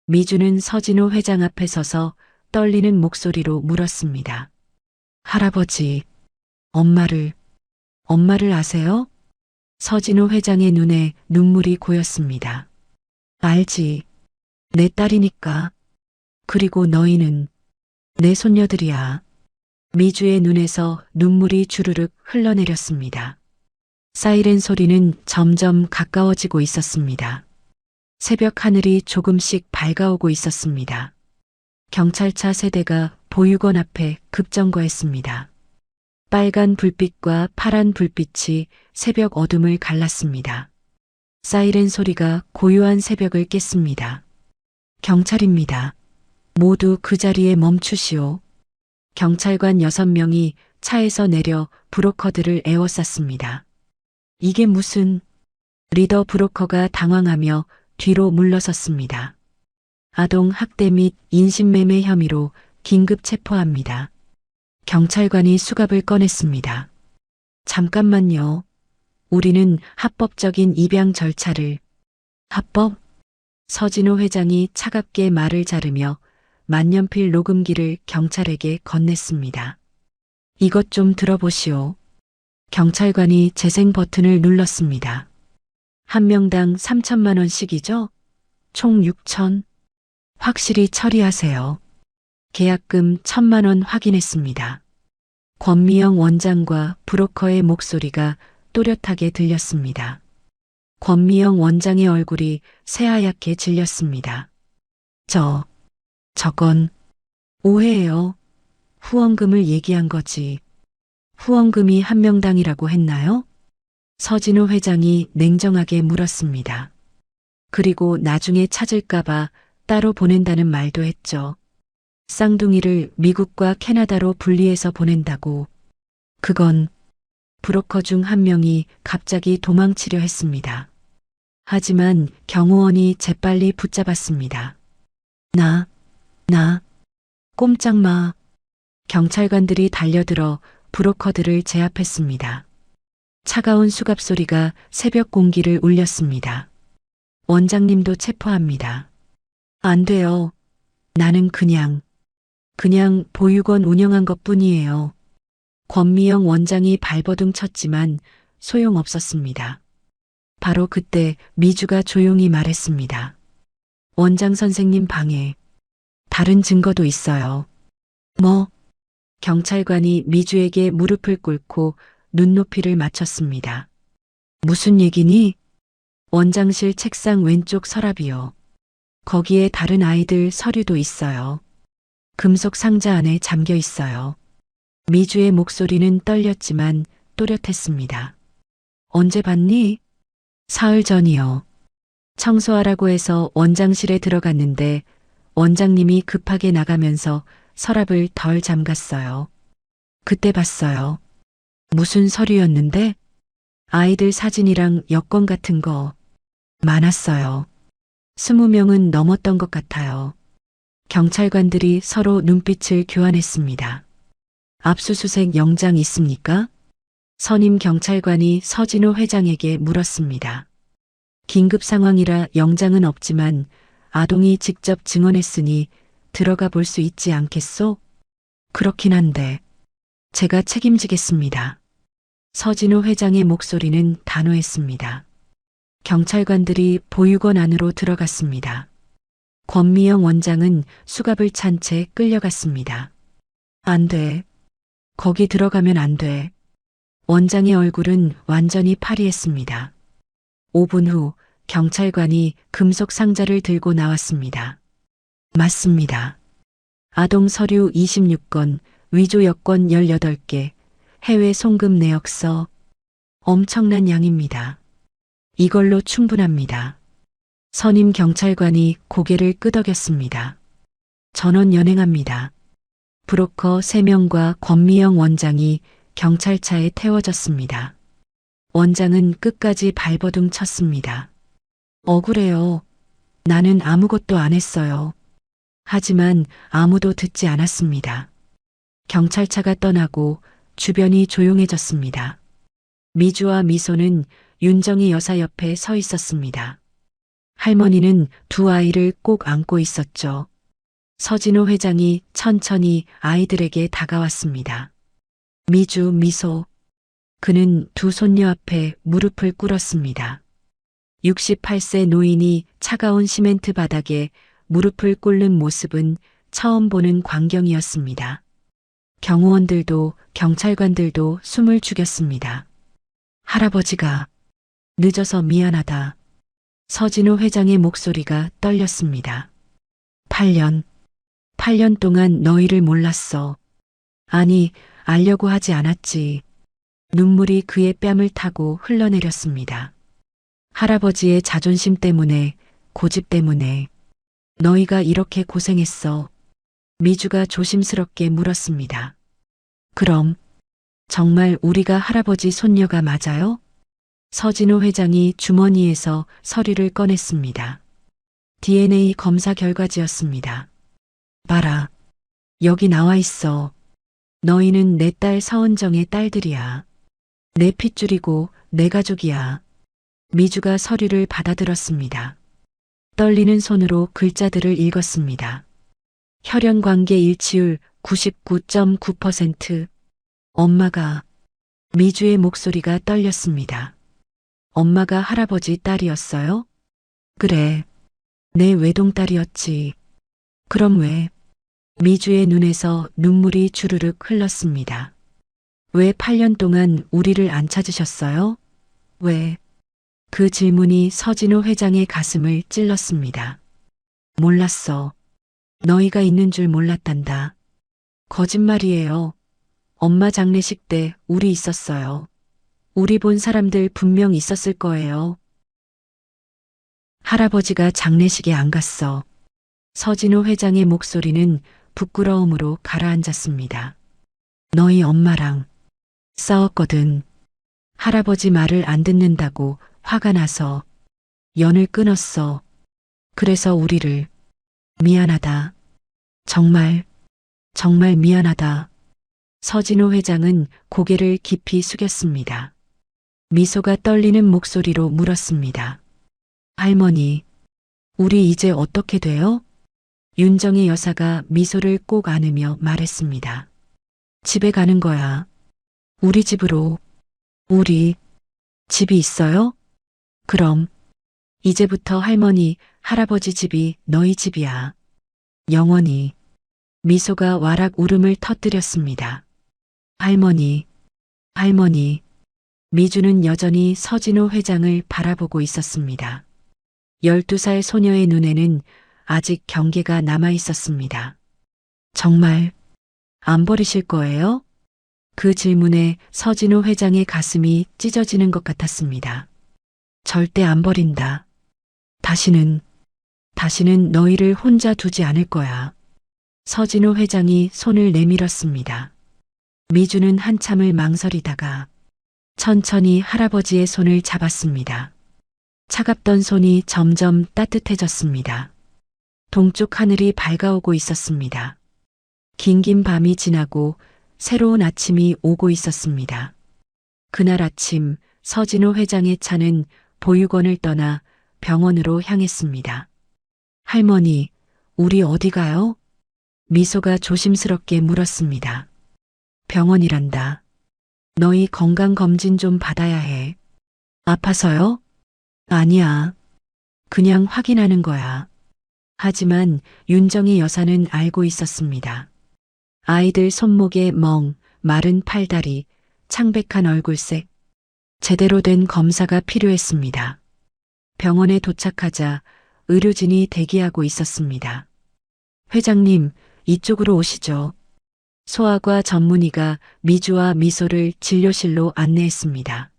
미주는 서진호 회장 앞에 서서 떨리는 목소리로 물었습니다. 할아버지, 엄마를 아세요? 서진호 회장의 눈에 눈물이 고였습니다. 알지. 내 딸이니까. 그리고 너희는 내 손녀들이야. 미주의 눈에서 눈물이 주르륵 흘러내렸습니다. 사이렌 소리는 점점 가까워지고 있었습니다. 새벽 하늘이 조금씩 밝아오고 있었습니다. 경찰차 세대가 보육원 앞에 급정거했습니다. 빨간 불빛과 파란 불빛이 새벽 어둠을 갈랐습니다. 사이렌 소리가 고요한 새벽을 깼습니다. 경찰입니다. 모두 그 자리에 멈추시오. 경찰관 6명이 차에서 내려 브로커들을 에워쌌습니다. 이게 무슨... 리더 브로커가 당황하며 뒤로 물러섰습니다. 아동 학대 및 인신매매 혐의로 긴급 체포합니다. 경찰관이 수갑을 꺼냈습니다. 잠깐만요. 우리는 합법적인 입양 절차를... 합법? 서진호 회장이 차갑게 말을 자르며 만년필 녹음기를 경찰에게 건넸습니다. 이것 좀 들어보시오. 경찰관이 재생 버튼을 눌렀습니다. 한 명당 3천만 원씩이죠? 총 6천. 확실히 처리하세요. 계약금 1,000만 원 확인했습니다. 권미영 원장과 브로커의 목소리가 또렷하게 들렸습니다. 권미영 원장의 얼굴이 새하얗게 질렸습니다. 저건 오해예요. 후원금을 얘기한 거지. 후원금이 한 명당이라고 했나요? 서진호 회장이 냉정하게 물었습니다. 그리고 나중에 찾을까봐 따로 보낸다는 말도 했죠. 쌍둥이를 미국과 캐나다로 분리해서 보낸다고. 그건 브로커 중 한 명이 갑자기 도망치려 했습니다. 하지만 경호원이 재빨리 붙잡았습니다. 나, 꼼짝 마. 경찰관들이 달려들어 브로커들을 제압했습니다. 차가운 수갑 소리가 새벽 공기를 울렸습니다. 원장님도 체포합니다. 안 돼요. 나는 그냥 보육원 운영한 것뿐이에요. 권미영 원장이 발버둥 쳤지만 소용없었습니다. 바로 그때 미주가 조용히 말했습니다. 원장 선생님 방에 다른 증거도 있어요. 뭐? 경찰관이 미주에게 무릎을 꿇고 눈높이를 맞췄습니다. 무슨 얘기니? 원장실 책상 왼쪽 서랍이요. 거기에 다른 아이들 서류도 있어요. 금속 상자 안에 잠겨 있어요. 미주의 목소리는 떨렸지만 또렷했습니다. 언제 봤니? 사흘 전이요. 청소하라고 해서 원장실에 들어갔는데 원장님이 급하게 나가면서 서랍을 덜 잠갔어요. 그때 봤어요. 무슨 서류였는데? 아이들 사진이랑 여권 같은 거 많았어요. 20명은 넘었던 것 같아요. 경찰관들이 서로 눈빛을 교환했습니다. 압수수색 영장 있습니까? 선임 경찰관이 서진호 회장에게 물었습니다. 긴급 상황이라 영장은 없지만 아동이 직접 증언했으니 들어가 볼 수 있지 않겠소? 그렇긴 한데 제가 책임지겠습니다. 서진호 회장의 목소리는 단호했습니다. 경찰관들이 보육원 안으로 들어갔습니다. 권미영 원장은 수갑을 찬 채 끌려갔습니다. 안 돼. 거기 들어가면 안 돼. 원장의 얼굴은 완전히 파리했습니다. 5분 후 경찰관이 금속 상자를 들고 나왔습니다. 맞습니다. 아동 서류 26건, 위조 여권 18개, 해외 송금 내역서. 엄청난 양입니다. 이걸로 충분합니다. 선임 경찰관이 고개를 끄덕였습니다. 전원 연행합니다. 브로커 3명과 권미영 원장이 경찰차에 태워졌습니다. 원장은 끝까지 발버둥 쳤습니다. 억울해요. 나는 아무것도 안 했어요. 하지만 아무도 듣지 않았습니다. 경찰차가 떠나고 주변이 조용해졌습니다. 미주와 미소는 윤정희 여사 옆에 서 있었습니다. 할머니는 두 아이를 꼭 안고 있었죠. 서진호 회장이 천천히 아이들에게 다가왔습니다. 미주, 미소. 그는 두 손녀 앞에 무릎을 꿇었습니다. 68세 노인이 차가운 시멘트 바닥에 무릎을 꿇는 모습은 처음 보는 광경이었습니다. 경호원들도 경찰관들도 숨을 죽였습니다. 할아버지가 늦어서 미안하다. 서진호 회장의 목소리가 떨렸습니다. 8년 동안 너희를 몰랐어. 아니, 알려고 하지 않았지. 눈물이 그의 뺨을 타고 흘러내렸습니다. 할아버지의 자존심 때문에, 고집 때문에 너희가 이렇게 고생했어. 미주가 조심스럽게 물었습니다. 그럼 정말 우리가 할아버지 손녀가 맞아요? 서진호 회장이 주머니에서 서류를 꺼냈습니다. DNA 검사 결과지였습니다. 봐라. 여기 나와 있어. 너희는 내 딸 서은정의 딸들이야. 내 핏줄이고 내 가족이야. 미주가 서류를 받아들었습니다. 떨리는 손으로 글자들을 읽었습니다. 혈연관계 일치율 99.9%. 엄마가. 미주의 목소리가 떨렸습니다. 엄마가 할아버지 딸이었어요? 그래. 내 외동딸이었지. 그럼 왜? 미주의 눈에서 눈물이 주르륵 흘렀습니다. 왜 8년 동안 우리를 안 찾으셨어요? 왜? 그 질문이 서진호 회장의 가슴을 찔렀습니다. 몰랐어. 너희가 있는 줄 몰랐단다. 거짓말이에요. 엄마 장례식 때 우리 있었어요. 우리 본 사람들 분명 있었을 거예요. 할아버지가 장례식에 안 갔어. 서진호 회장의 목소리는 부끄러움으로 가라앉았습니다. 너희 엄마랑 싸웠거든. 할아버지 말을 안 듣는다고 화가 나서 연을 끊었어. 그래서 우리를 미안하다. 정말 미안하다. 서진호 회장은 고개를 깊이 숙였습니다. 미소가 떨리는 목소리로 물었습니다. 할머니, 우리 이제 어떻게 돼요? 윤정희 여사가 미소를 꼭 안으며 말했습니다. 집에 가는 거야. 우리 집으로. 우리 집이 있어요? 그럼 이제부터 할머니, 할아버지 집이 너희 집이야. 영원히. 미소가 와락 울음을 터뜨렸습니다. 할머니. 미주는 여전히 서진호 회장을 바라보고 있었습니다. 12살 소녀의 눈에는 아직 경계가 남아 있었습니다. 정말 안 버리실 거예요? 그 질문에 서진호 회장의 가슴이 찢어지는 것 같았습니다. 절대 안 버린다. 다시는 너희를 혼자 두지 않을 거야. 서진호 회장이 손을 내밀었습니다. 미주는 한참을 망설이다가 천천히 할아버지의 손을 잡았습니다. 차갑던 손이 점점 따뜻해졌습니다. 동쪽 하늘이 밝아오고 있었습니다. 긴긴 밤이 지나고 새로운 아침이 오고 있었습니다. 그날 아침 서진호 회장의 차는 보육원을 떠나 병원으로 향했습니다. 할머니, 우리 어디 가요? 미소가 조심스럽게 물었습니다. 병원이란다. 너희 건강검진 좀 받아야 해. 아파서요? 아니야. 그냥 확인하는 거야. 하지만 윤정희 여사는 알고 있었습니다. 아이들 손목에 멍, 마른 팔다리, 창백한 얼굴색. 제대로 된 검사가 필요했습니다. 병원에 도착하자 의료진이 대기하고 있었습니다. 회장님, 이쪽으로 오시죠. 소아과 전문의가 미주와 미소를 진료실로 안내했습니다.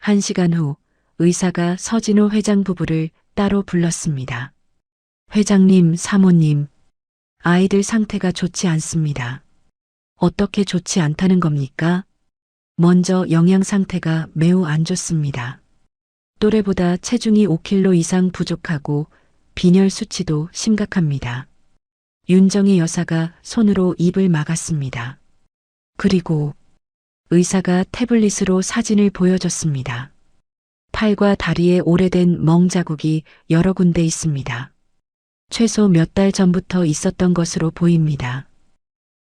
1시간 후 의사가 서진호 회장 부부를 따로 불렀습니다. 회장님, 사모님, 아이들 상태가 좋지 않습니다. 어떻게 좋지 않다는 겁니까? 먼저 영양 상태가 매우 안 좋습니다. 또래보다 체중이 5kg 이상 부족하고 빈혈 수치도 심각합니다. 윤정희 여사가 손으로 입을 막았습니다. 그리고 의사가 태블릿으로 사진을 보여줬습니다. 팔과 다리에 오래된 멍 자국이 여러 군데 있습니다. 최소 몇 달 전부터 있었던 것으로 보입니다.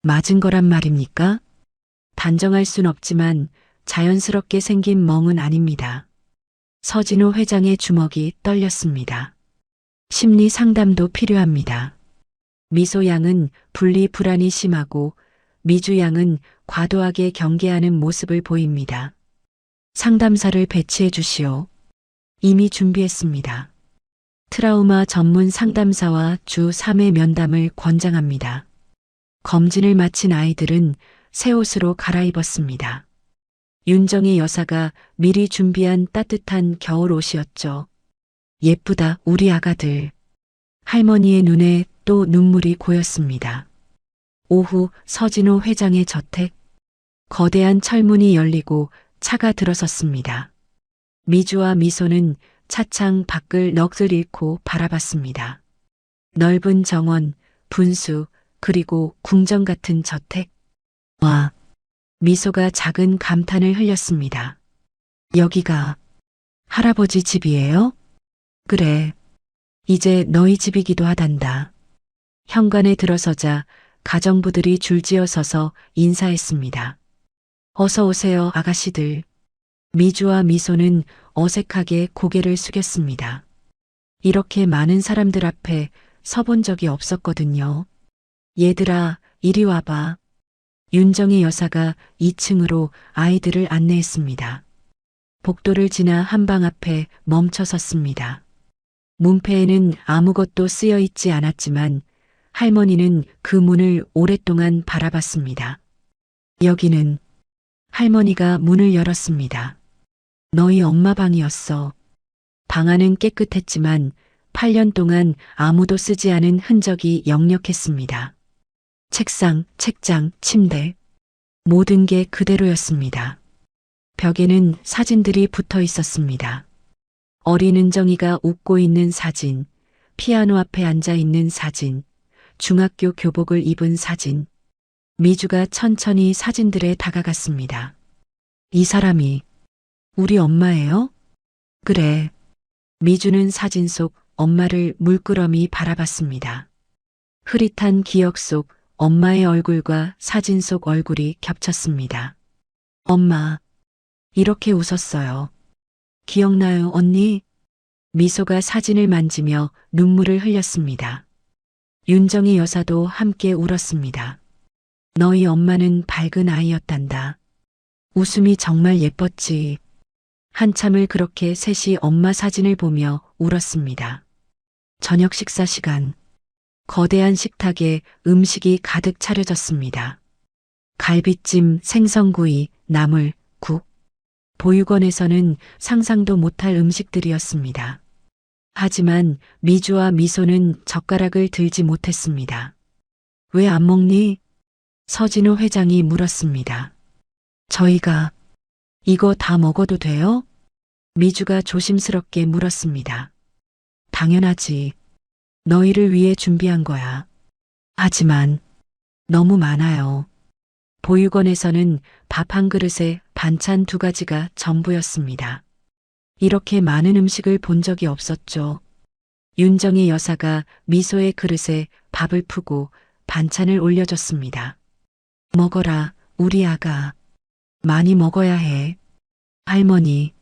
맞은 거란 말입니까? 단정할 순 없지만 자연스럽게 생긴 멍은 아닙니다. 서진호 회장의 주먹이 떨렸습니다. 심리 상담도 필요합니다. 미소 양은 분리 불안이 심하고 미주 양은 과도하게 경계하는 모습을 보입니다. 상담사를 배치해 주시오. 이미 준비했습니다. 트라우마 전문 상담사와 주 3회 면담을 권장합니다. 검진을 마친 아이들은 새 옷으로 갈아입었습니다. 윤정희 여사가 미리 준비한 따뜻한 겨울 옷이었죠. 예쁘다, 우리 아가들. 할머니의 눈에 또 눈물이 고였습니다. 오후 서진호 회장의 저택. 거대한 철문이 열리고 차가 들어섰습니다. 미주와 미소는 차창 밖을 넋을 잃고 바라봤습니다. 넓은 정원, 분수, 그리고 궁전 같은 저택. 와, 미소가 작은 감탄을 흘렸습니다. 여기가 할아버지 집이에요? 그래, 이제 너희 집이기도 하단다. 현관에 들어서자 가정부들이 줄지어 서서 인사했습니다. 어서 오세요, 아가씨들. 미주와 미소는 어색하게 고개를 숙였습니다. 이렇게 많은 사람들 앞에 서본 적이 없었거든요. 얘들아, 이리 와봐. 윤정희 여사가 2층으로 아이들을 안내했습니다. 복도를 지나 한방 앞에 멈춰 섰습니다. 문패에는 아무것도 쓰여 있지 않았지만 할머니는 그 문을 오랫동안 바라봤습니다. 여기는 할머니가 문을 열었습니다. 너희 엄마 방이었어. 방 안은 깨끗했지만 8년 동안 아무도 쓰지 않은 흔적이 역력했습니다. 책상, 책장, 침대. 모든 게 그대로였습니다. 벽에는 사진들이 붙어 있었습니다. 어린 은정이가 웃고 있는 사진, 피아노 앞에 앉아 있는 사진, 중학교 교복을 입은 사진. 미주가 천천히 사진들에 다가갔습니다. 이 사람이 우리 엄마예요? 그래. 미주는 사진 속 엄마를 물끄러미 바라봤습니다. 흐릿한 기억 속 엄마의 얼굴과 사진 속 얼굴이 겹쳤습니다. 엄마, 이렇게 웃었어요. 기억나요, 언니? 미소가 사진을 만지며 눈물을 흘렸습니다. 윤정희 여사도 함께 울었습니다. 너희 엄마는 밝은 아이였단다. 웃음이 정말 예뻤지. 한참을 그렇게 셋이 엄마 사진을 보며 울었습니다. 저녁 식사 시간. 거대한 식탁에 음식이 가득 차려졌습니다. 갈비찜, 생선구이, 나물, 국. 보육원에서는 상상도 못할 음식들이었습니다. 하지만 미주와 미소는 젓가락을 들지 못했습니다. 왜 안 먹니? 서진호 회장이 물었습니다. 저희가 이거 다 먹어도 돼요? 미주가 조심스럽게 물었습니다. 당연하지. 너희를 위해 준비한 거야. 하지만 너무 많아요. 보육원에서는 밥 한 그릇에 반찬 2가지가 전부였습니다. 이렇게 많은 음식을 본 적이 없었죠. 윤정희 여사가 미소의 그릇에 밥을 푸고 반찬을 올려줬습니다. 먹어라, 우리 아가. 많이 먹어야 해. 할머니.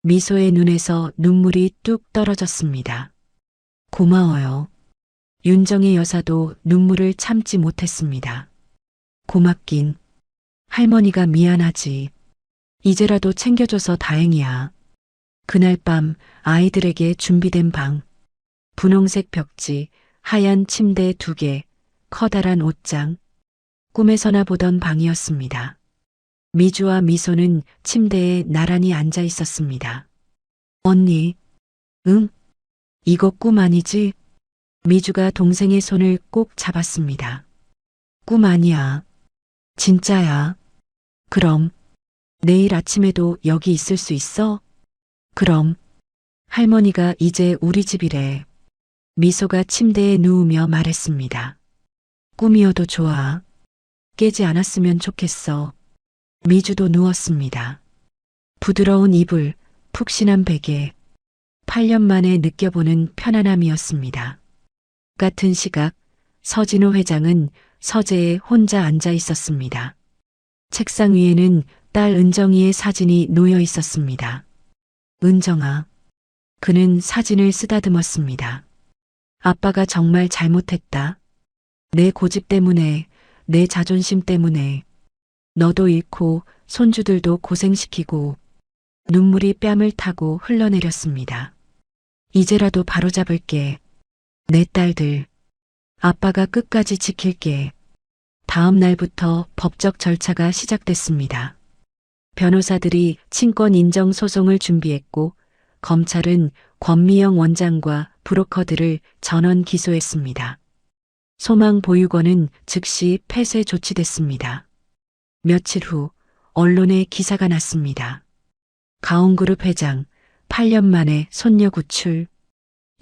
미소의 눈에서 눈물이 뚝 떨어졌습니다. 고마워요. 윤정희 여사도 눈물을 참지 못했습니다. 고맙긴. 할머니가 미안하지. 이제라도 챙겨줘서 다행이야. 그날 밤 아이들에게 준비된 방. 분홍색 벽지, 하얀 침대 2개, 커다란 옷장. 꿈에서나 보던 방이었습니다. 미주와 미소는 침대에 나란히 앉아 있었습니다. 언니, 응? 이거 꿈 아니지? 미주가 동생의 손을 꼭 잡았습니다. 꿈 아니야. 진짜야. 그럼 내일 아침에도 여기 있을 수 있어? 그럼. 할머니가 이제 우리 집이래. 미소가 침대에 누우며 말했습니다. 꿈이어도 좋아. 깨지 않았으면 좋겠어. 미주도 누웠습니다. 부드러운 이불, 푹신한 베개. 8년 만에 느껴보는 편안함이었습니다. 같은 시각 서진호 회장은 서재에 혼자 앉아 있었습니다. 책상 위에는 딸 은정이의 사진이 놓여 있었습니다. 은정아. 그는 사진을 쓰다듬었습니다. 아빠가 정말 잘못했다. 내 고집 때문에, 내 자존심 때문에. 너도 잃고 손주들도 고생시키고. 눈물이 뺨을 타고 흘러내렸습니다. 이제라도 바로잡을게. 내 딸들. 아빠가 끝까지 지킬게. 다음 날부터 법적 절차가 시작됐습니다. 변호사들이 친권 인정 소송을 준비했고 검찰은 권미영 원장과 브로커들을 전원 기소했습니다. 소망보육원은 즉시 폐쇄 조치됐습니다. 며칠 후 언론에 기사가 났습니다. 가온그룹 회장 8년 만에 손녀 구출.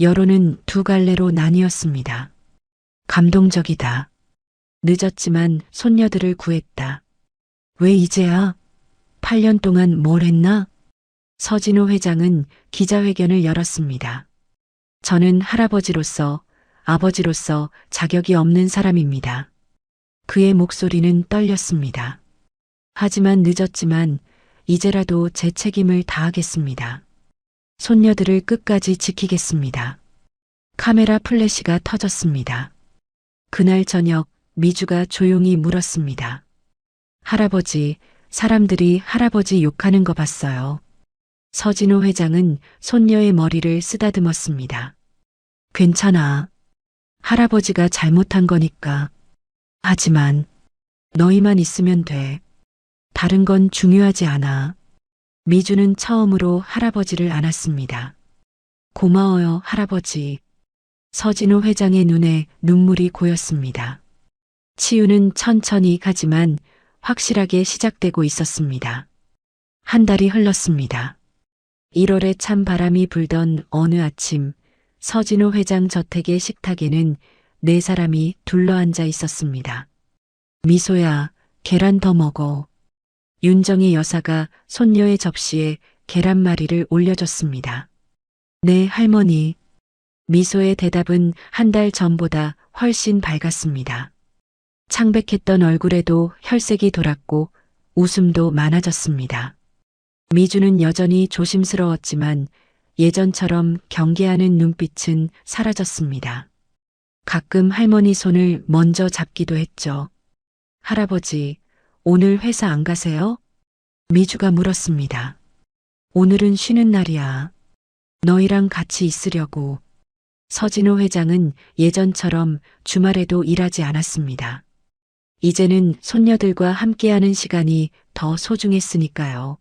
여론은 2갈래로 나뉘었습니다. 감동적이다. 늦었지만 손녀들을 구했다. 왜 이제야? 8년 동안 뭘 했나? 서진호 회장은 기자회견을 열었습니다. 저는 할아버지로서, 아버지로서 자격이 없는 사람입니다. 그의 목소리는 떨렸습니다. 하지만 늦었지만 이제라도 제 책임을 다하겠습니다. 손녀들을 끝까지 지키겠습니다. 카메라 플래시가 터졌습니다. 그날 저녁 미주가 조용히 물었습니다. 할아버지, 사람들이 할아버지 욕하는 거 봤어요. 서진호 회장은 손녀의 머리를 쓰다듬었습니다. 괜찮아. 할아버지가 잘못한 거니까. 하지만 너희만 있으면 돼. 다른 건 중요하지 않아. 미주는 처음으로 할아버지를 안았습니다. 고마워요, 할아버지. 서진호 회장의 눈에 눈물이 고였습니다. 치유는 천천히 가지만 확실하게 시작되고 있었습니다. 한 달이 흘렀습니다. 1월에 찬 바람이 불던 어느 아침, 서진호 회장 저택의 식탁에는 4사람이 둘러앉아 있었습니다. 미소야, 계란 더 먹어. 윤정희 여사가 손녀의 접시에 계란말이를 올려줬습니다. 네, 할머니. 미소의 대답은 한 달 전보다 훨씬 밝았습니다. 창백했던 얼굴에도 혈색이 돌았고 웃음도 많아졌습니다. 미주는 여전히 조심스러웠지만 예전처럼 경계하는 눈빛은 사라졌습니다. 가끔 할머니 손을 먼저 잡기도 했죠. 할아버지, 오늘 회사 안 가세요? 미주가 물었습니다. 오늘은 쉬는 날이야. 너희랑 같이 있으려고. 서진호 회장은 예전처럼 주말에도 일하지 않았습니다. 이제는 손녀들과 함께하는 시간이 더 소중했으니까요.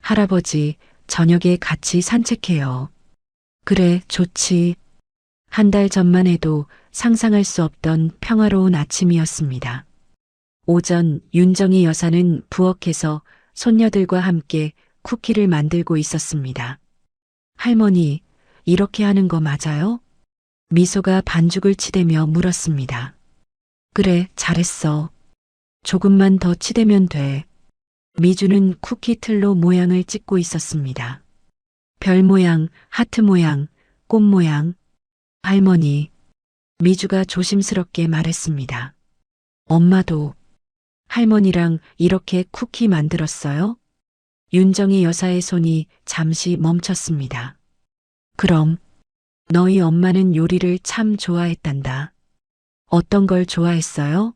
할아버지, 저녁에 같이 산책해요. 그래, 좋지. 한 달 전만 해도 상상할 수 없던 평화로운 아침이었습니다. 오전 윤정희 여사는 부엌에서 손녀들과 함께 쿠키를 만들고 있었습니다. 할머니, 이렇게 하는 거 맞아요? 미소가 반죽을 치대며 물었습니다. 그래, 잘했어. 조금만 더 치대면 돼. 미주는 쿠키 틀로 모양을 찍고 있었습니다. 별 모양, 하트 모양, 꽃 모양. 할머니, 미주가 조심스럽게 말했습니다. 엄마도 할머니랑 이렇게 쿠키 만들었어요? 윤정희 여사의 손이 잠시 멈췄습니다. 그럼 너희 엄마는 요리를 참 좋아했단다. 어떤 걸 좋아했어요?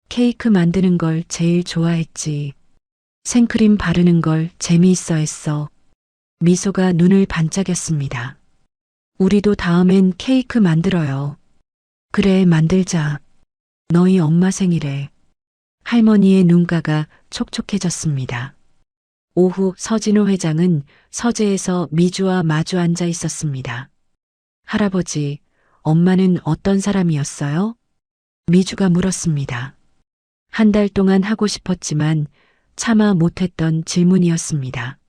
케이크 만드는 걸 제일 좋아했지. 생크림 바르는 걸 재미있어 했어. 미소가 눈을 반짝였습니다. 우리도 다음엔 케이크 만들어요. 그래, 만들자. 너희 엄마 생일에. 할머니의 눈가가 촉촉해졌습니다. 오후 서진호 회장은 서재에서 미주와 마주 앉아 있었습니다. 할아버지, 엄마는 어떤 사람이었어요? 미주가 물었습니다. 한 달 동안 하고 싶었지만 차마 못했던 질문이었습니다.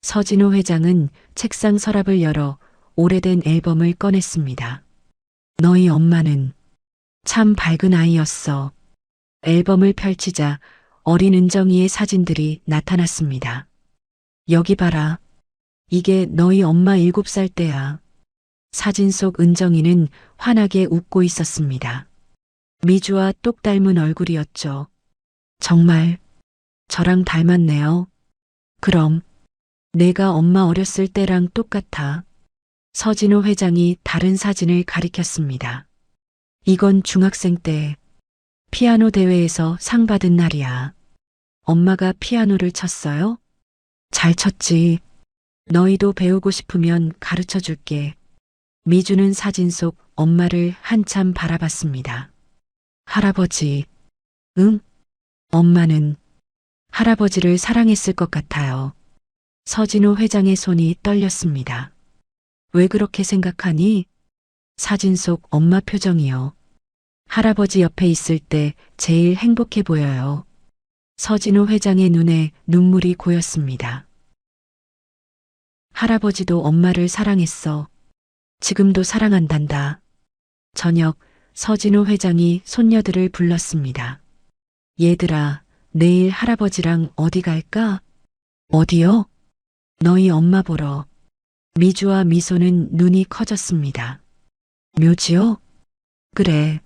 서진호 회장은 책상 서랍을 열어 오래된 앨범을 꺼냈습니다. 너희 엄마는 참 밝은 아이였어. 앨범을 펼치자 어린 은정이의 사진들이 나타났습니다. 여기 봐라. 이게 너희 엄마 7살 때야. 사진 속 은정이는 환하게 웃고 있었습니다. 미주와 똑 닮은 얼굴이었죠. 정말 저랑 닮았네요. 그럼 내가 엄마 어렸을 때랑 똑같아. 서진호 회장이 다른 사진을 가리켰습니다. 이건 중학생 때 피아노 대회에서 상 받은 날이야. 엄마가 피아노를 쳤어요? 잘 쳤지. 너희도 배우고 싶으면 가르쳐 줄게. 미주는 사진 속 엄마를 한참 바라봤습니다. 할아버지, 응? 엄마는 할아버지를 사랑했을 것 같아요. 서진호 회장의 손이 떨렸습니다. 왜 그렇게 생각하니? 사진 속 엄마 표정이요. 할아버지 옆에 있을 때 제일 행복해 보여요. 서진호 회장의 눈에 눈물이 고였습니다. 할아버지도 엄마를 사랑했어. 지금도 사랑한단다. 저녁 서진호 회장이 손녀들을 불렀습니다. 얘들아, 내일 할아버지랑 어디 갈까? 어디요? 너희 엄마 보러. 미주와 미소는 눈이 커졌습니다. 묘지요? 그래.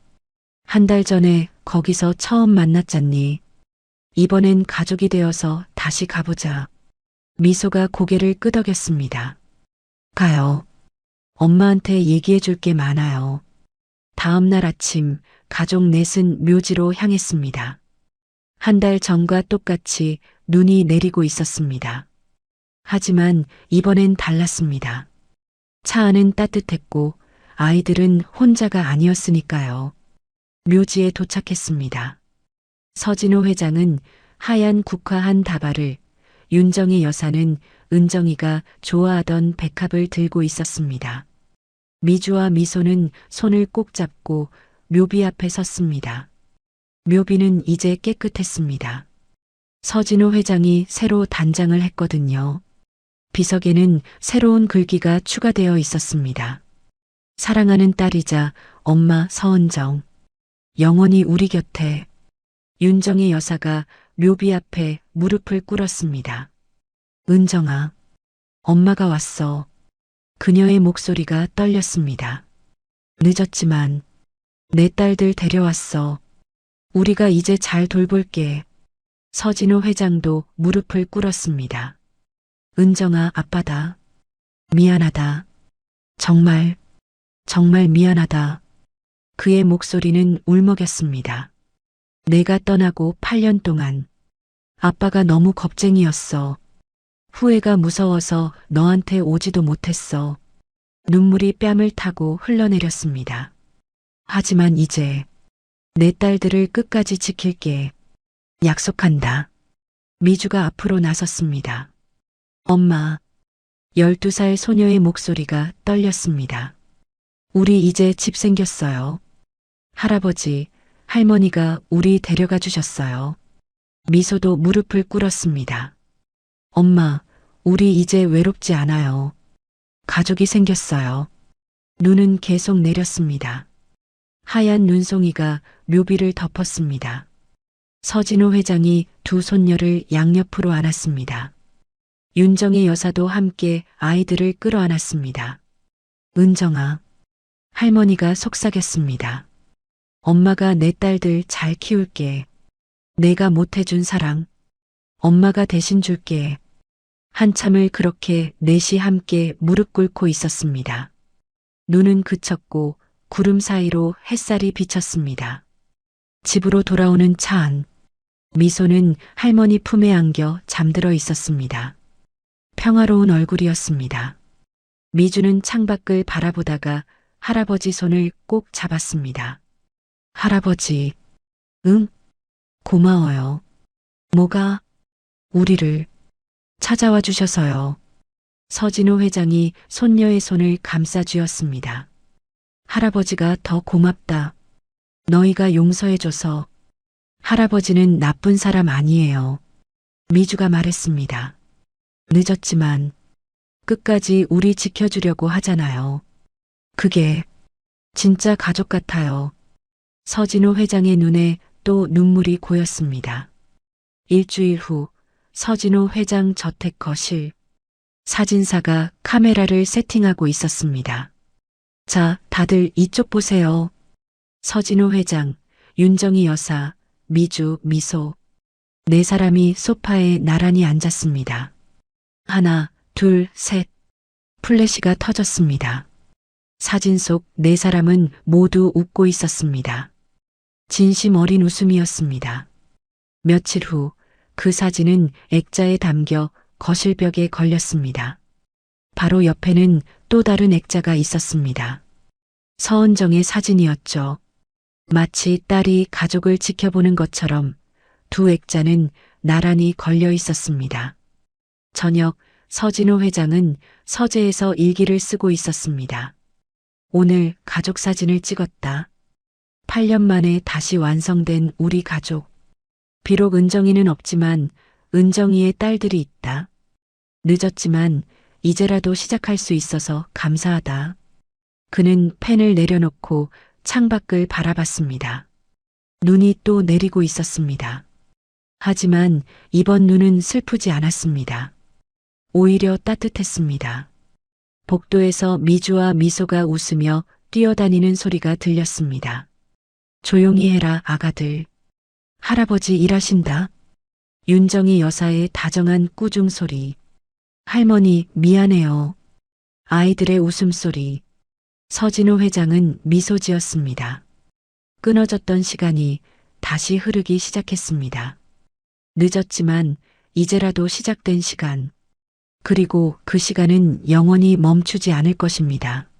한 달 전에 거기서 처음 만났잖니. 이번엔 가족이 되어서 다시 가보자. 미소가 고개를 끄덕였습니다. 가요. 엄마한테 얘기해 줄 게 많아요. 다음 날 아침 가족 넷은 묘지로 향했습니다. 한 달 전과 똑같이 눈이 내리고 있었습니다. 하지만 이번엔 달랐습니다. 차 안은 따뜻했고 아이들은 혼자가 아니었으니까요. 묘지에 도착했습니다. 서진호 회장은 하얀 국화한 다발을, 윤정희 여사는 은정이가 좋아하던 백합을 들고 있었습니다. 미주와 미소는 손을 꼭 잡고 묘비 앞에 섰습니다. 묘비는 이제 깨끗했습니다. 서진호 회장이 새로 단장을 했거든요. 비석에는 새로운 글귀가 추가되어 있었습니다. 사랑하는 딸이자 엄마 서은정. 영원히 우리 곁에. 윤정희 여사가 묘비 앞에 무릎을 꿇었습니다. 은정아, 엄마가 왔어. 그녀의 목소리가 떨렸습니다. 늦었지만 내 딸들 데려왔어. 우리가 이제 잘 돌볼게. 서진호 회장도 무릎을 꿇었습니다. 은정아, 아빠다. 미안하다. 정말 미안하다. 그의 목소리는 울먹였습니다. 내가 떠나고 8년 동안 아빠가 너무 겁쟁이였어. 후회가 무서워서 너한테 오지도 못했어. 눈물이 뺨을 타고 흘러내렸습니다. 하지만 이제 내 딸들을 끝까지 지킬게. 약속한다. 미주가 앞으로 나섰습니다. 엄마, 12살 소녀의 목소리가 떨렸습니다. 우리 이제 집 생겼어요. 할아버지, 할머니가 우리 데려가 주셨어요. 미소도 무릎을 꿇었습니다. 엄마, 우리 이제 외롭지 않아요. 가족이 생겼어요. 눈은 계속 내렸습니다. 하얀 눈송이가 묘비를 덮었습니다. 서진호 회장이 두 손녀를 양옆으로 안았습니다. 윤정희 여사도 함께 아이들을 끌어안았습니다. 은정아, 할머니가 속삭였습니다. 엄마가 내 딸들 잘 키울게. 내가 못해준 사랑, 엄마가 대신 줄게. 한참을 그렇게 넷이 함께 무릎 꿇고 있었습니다. 눈은 그쳤고 구름 사이로 햇살이 비쳤습니다. 집으로 돌아오는 차 안, 미소는 할머니 품에 안겨 잠들어 있었습니다. 평화로운 얼굴이었습니다. 미주는 창밖을 바라보다가 할아버지 손을 꼭 잡았습니다. 할아버지, 응? 고마워요. 뭐가? 우리를 찾아와 주셔서요. 서진호 회장이 손녀의 손을 감싸 쥐었습니다. 할아버지가 더 고맙다. 너희가 용서해줘서. 할아버지는 나쁜 사람 아니에요. 미주가 말했습니다. 늦었지만 끝까지 우리 지켜주려고 하잖아요. 그게 진짜 가족 같아요. 서진호 회장의 눈에 또 눈물이 고였습니다. 일주일 후 서진호 회장 저택 거실. 사진사가 카메라를 세팅하고 있었습니다. 자, 다들 이쪽 보세요. 서진호 회장, 윤정희 여사, 미주, 미소. 네 사람이 소파에 나란히 앉았습니다. 하나, 둘, 셋. 플래시가 터졌습니다. 사진 속 네 사람은 모두 웃고 있었습니다. 진심 어린 웃음이었습니다. 며칠 후 그 사진은 액자에 담겨 거실벽에 걸렸습니다. 바로 옆에는 또 다른 액자가 있었습니다. 서은정의 사진이었죠. 마치 딸이 가족을 지켜보는 것처럼 두 액자는 나란히 걸려 있었습니다. 저녁 서진호 회장은 서재에서 일기를 쓰고 있었습니다. 오늘 가족 사진을 찍었다. 8년 만에 다시 완성된 우리 가족. 비록 은정이는 없지만 은정이의 딸들이 있다. 늦었지만 이제라도 시작할 수 있어서 감사하다. 그는 펜을 내려놓고 창밖을 바라봤습니다. 눈이 또 내리고 있었습니다. 하지만 이번 눈은 슬프지 않았습니다. 오히려 따뜻했습니다. 복도에서 미주와 미소가 웃으며 뛰어다니는 소리가 들렸습니다. 조용히 해라, 아가들. 할아버지 일하신다. 윤정희 여사의 다정한 꾸중 소리. 할머니 미안해요. 아이들의 웃음소리. 서진호 회장은 미소 지었습니다. 끊어졌던 시간이 다시 흐르기 시작했습니다. 늦었지만 이제라도 시작된 시간. 그리고 그 시간은 영원히 멈추지 않을 것입니다.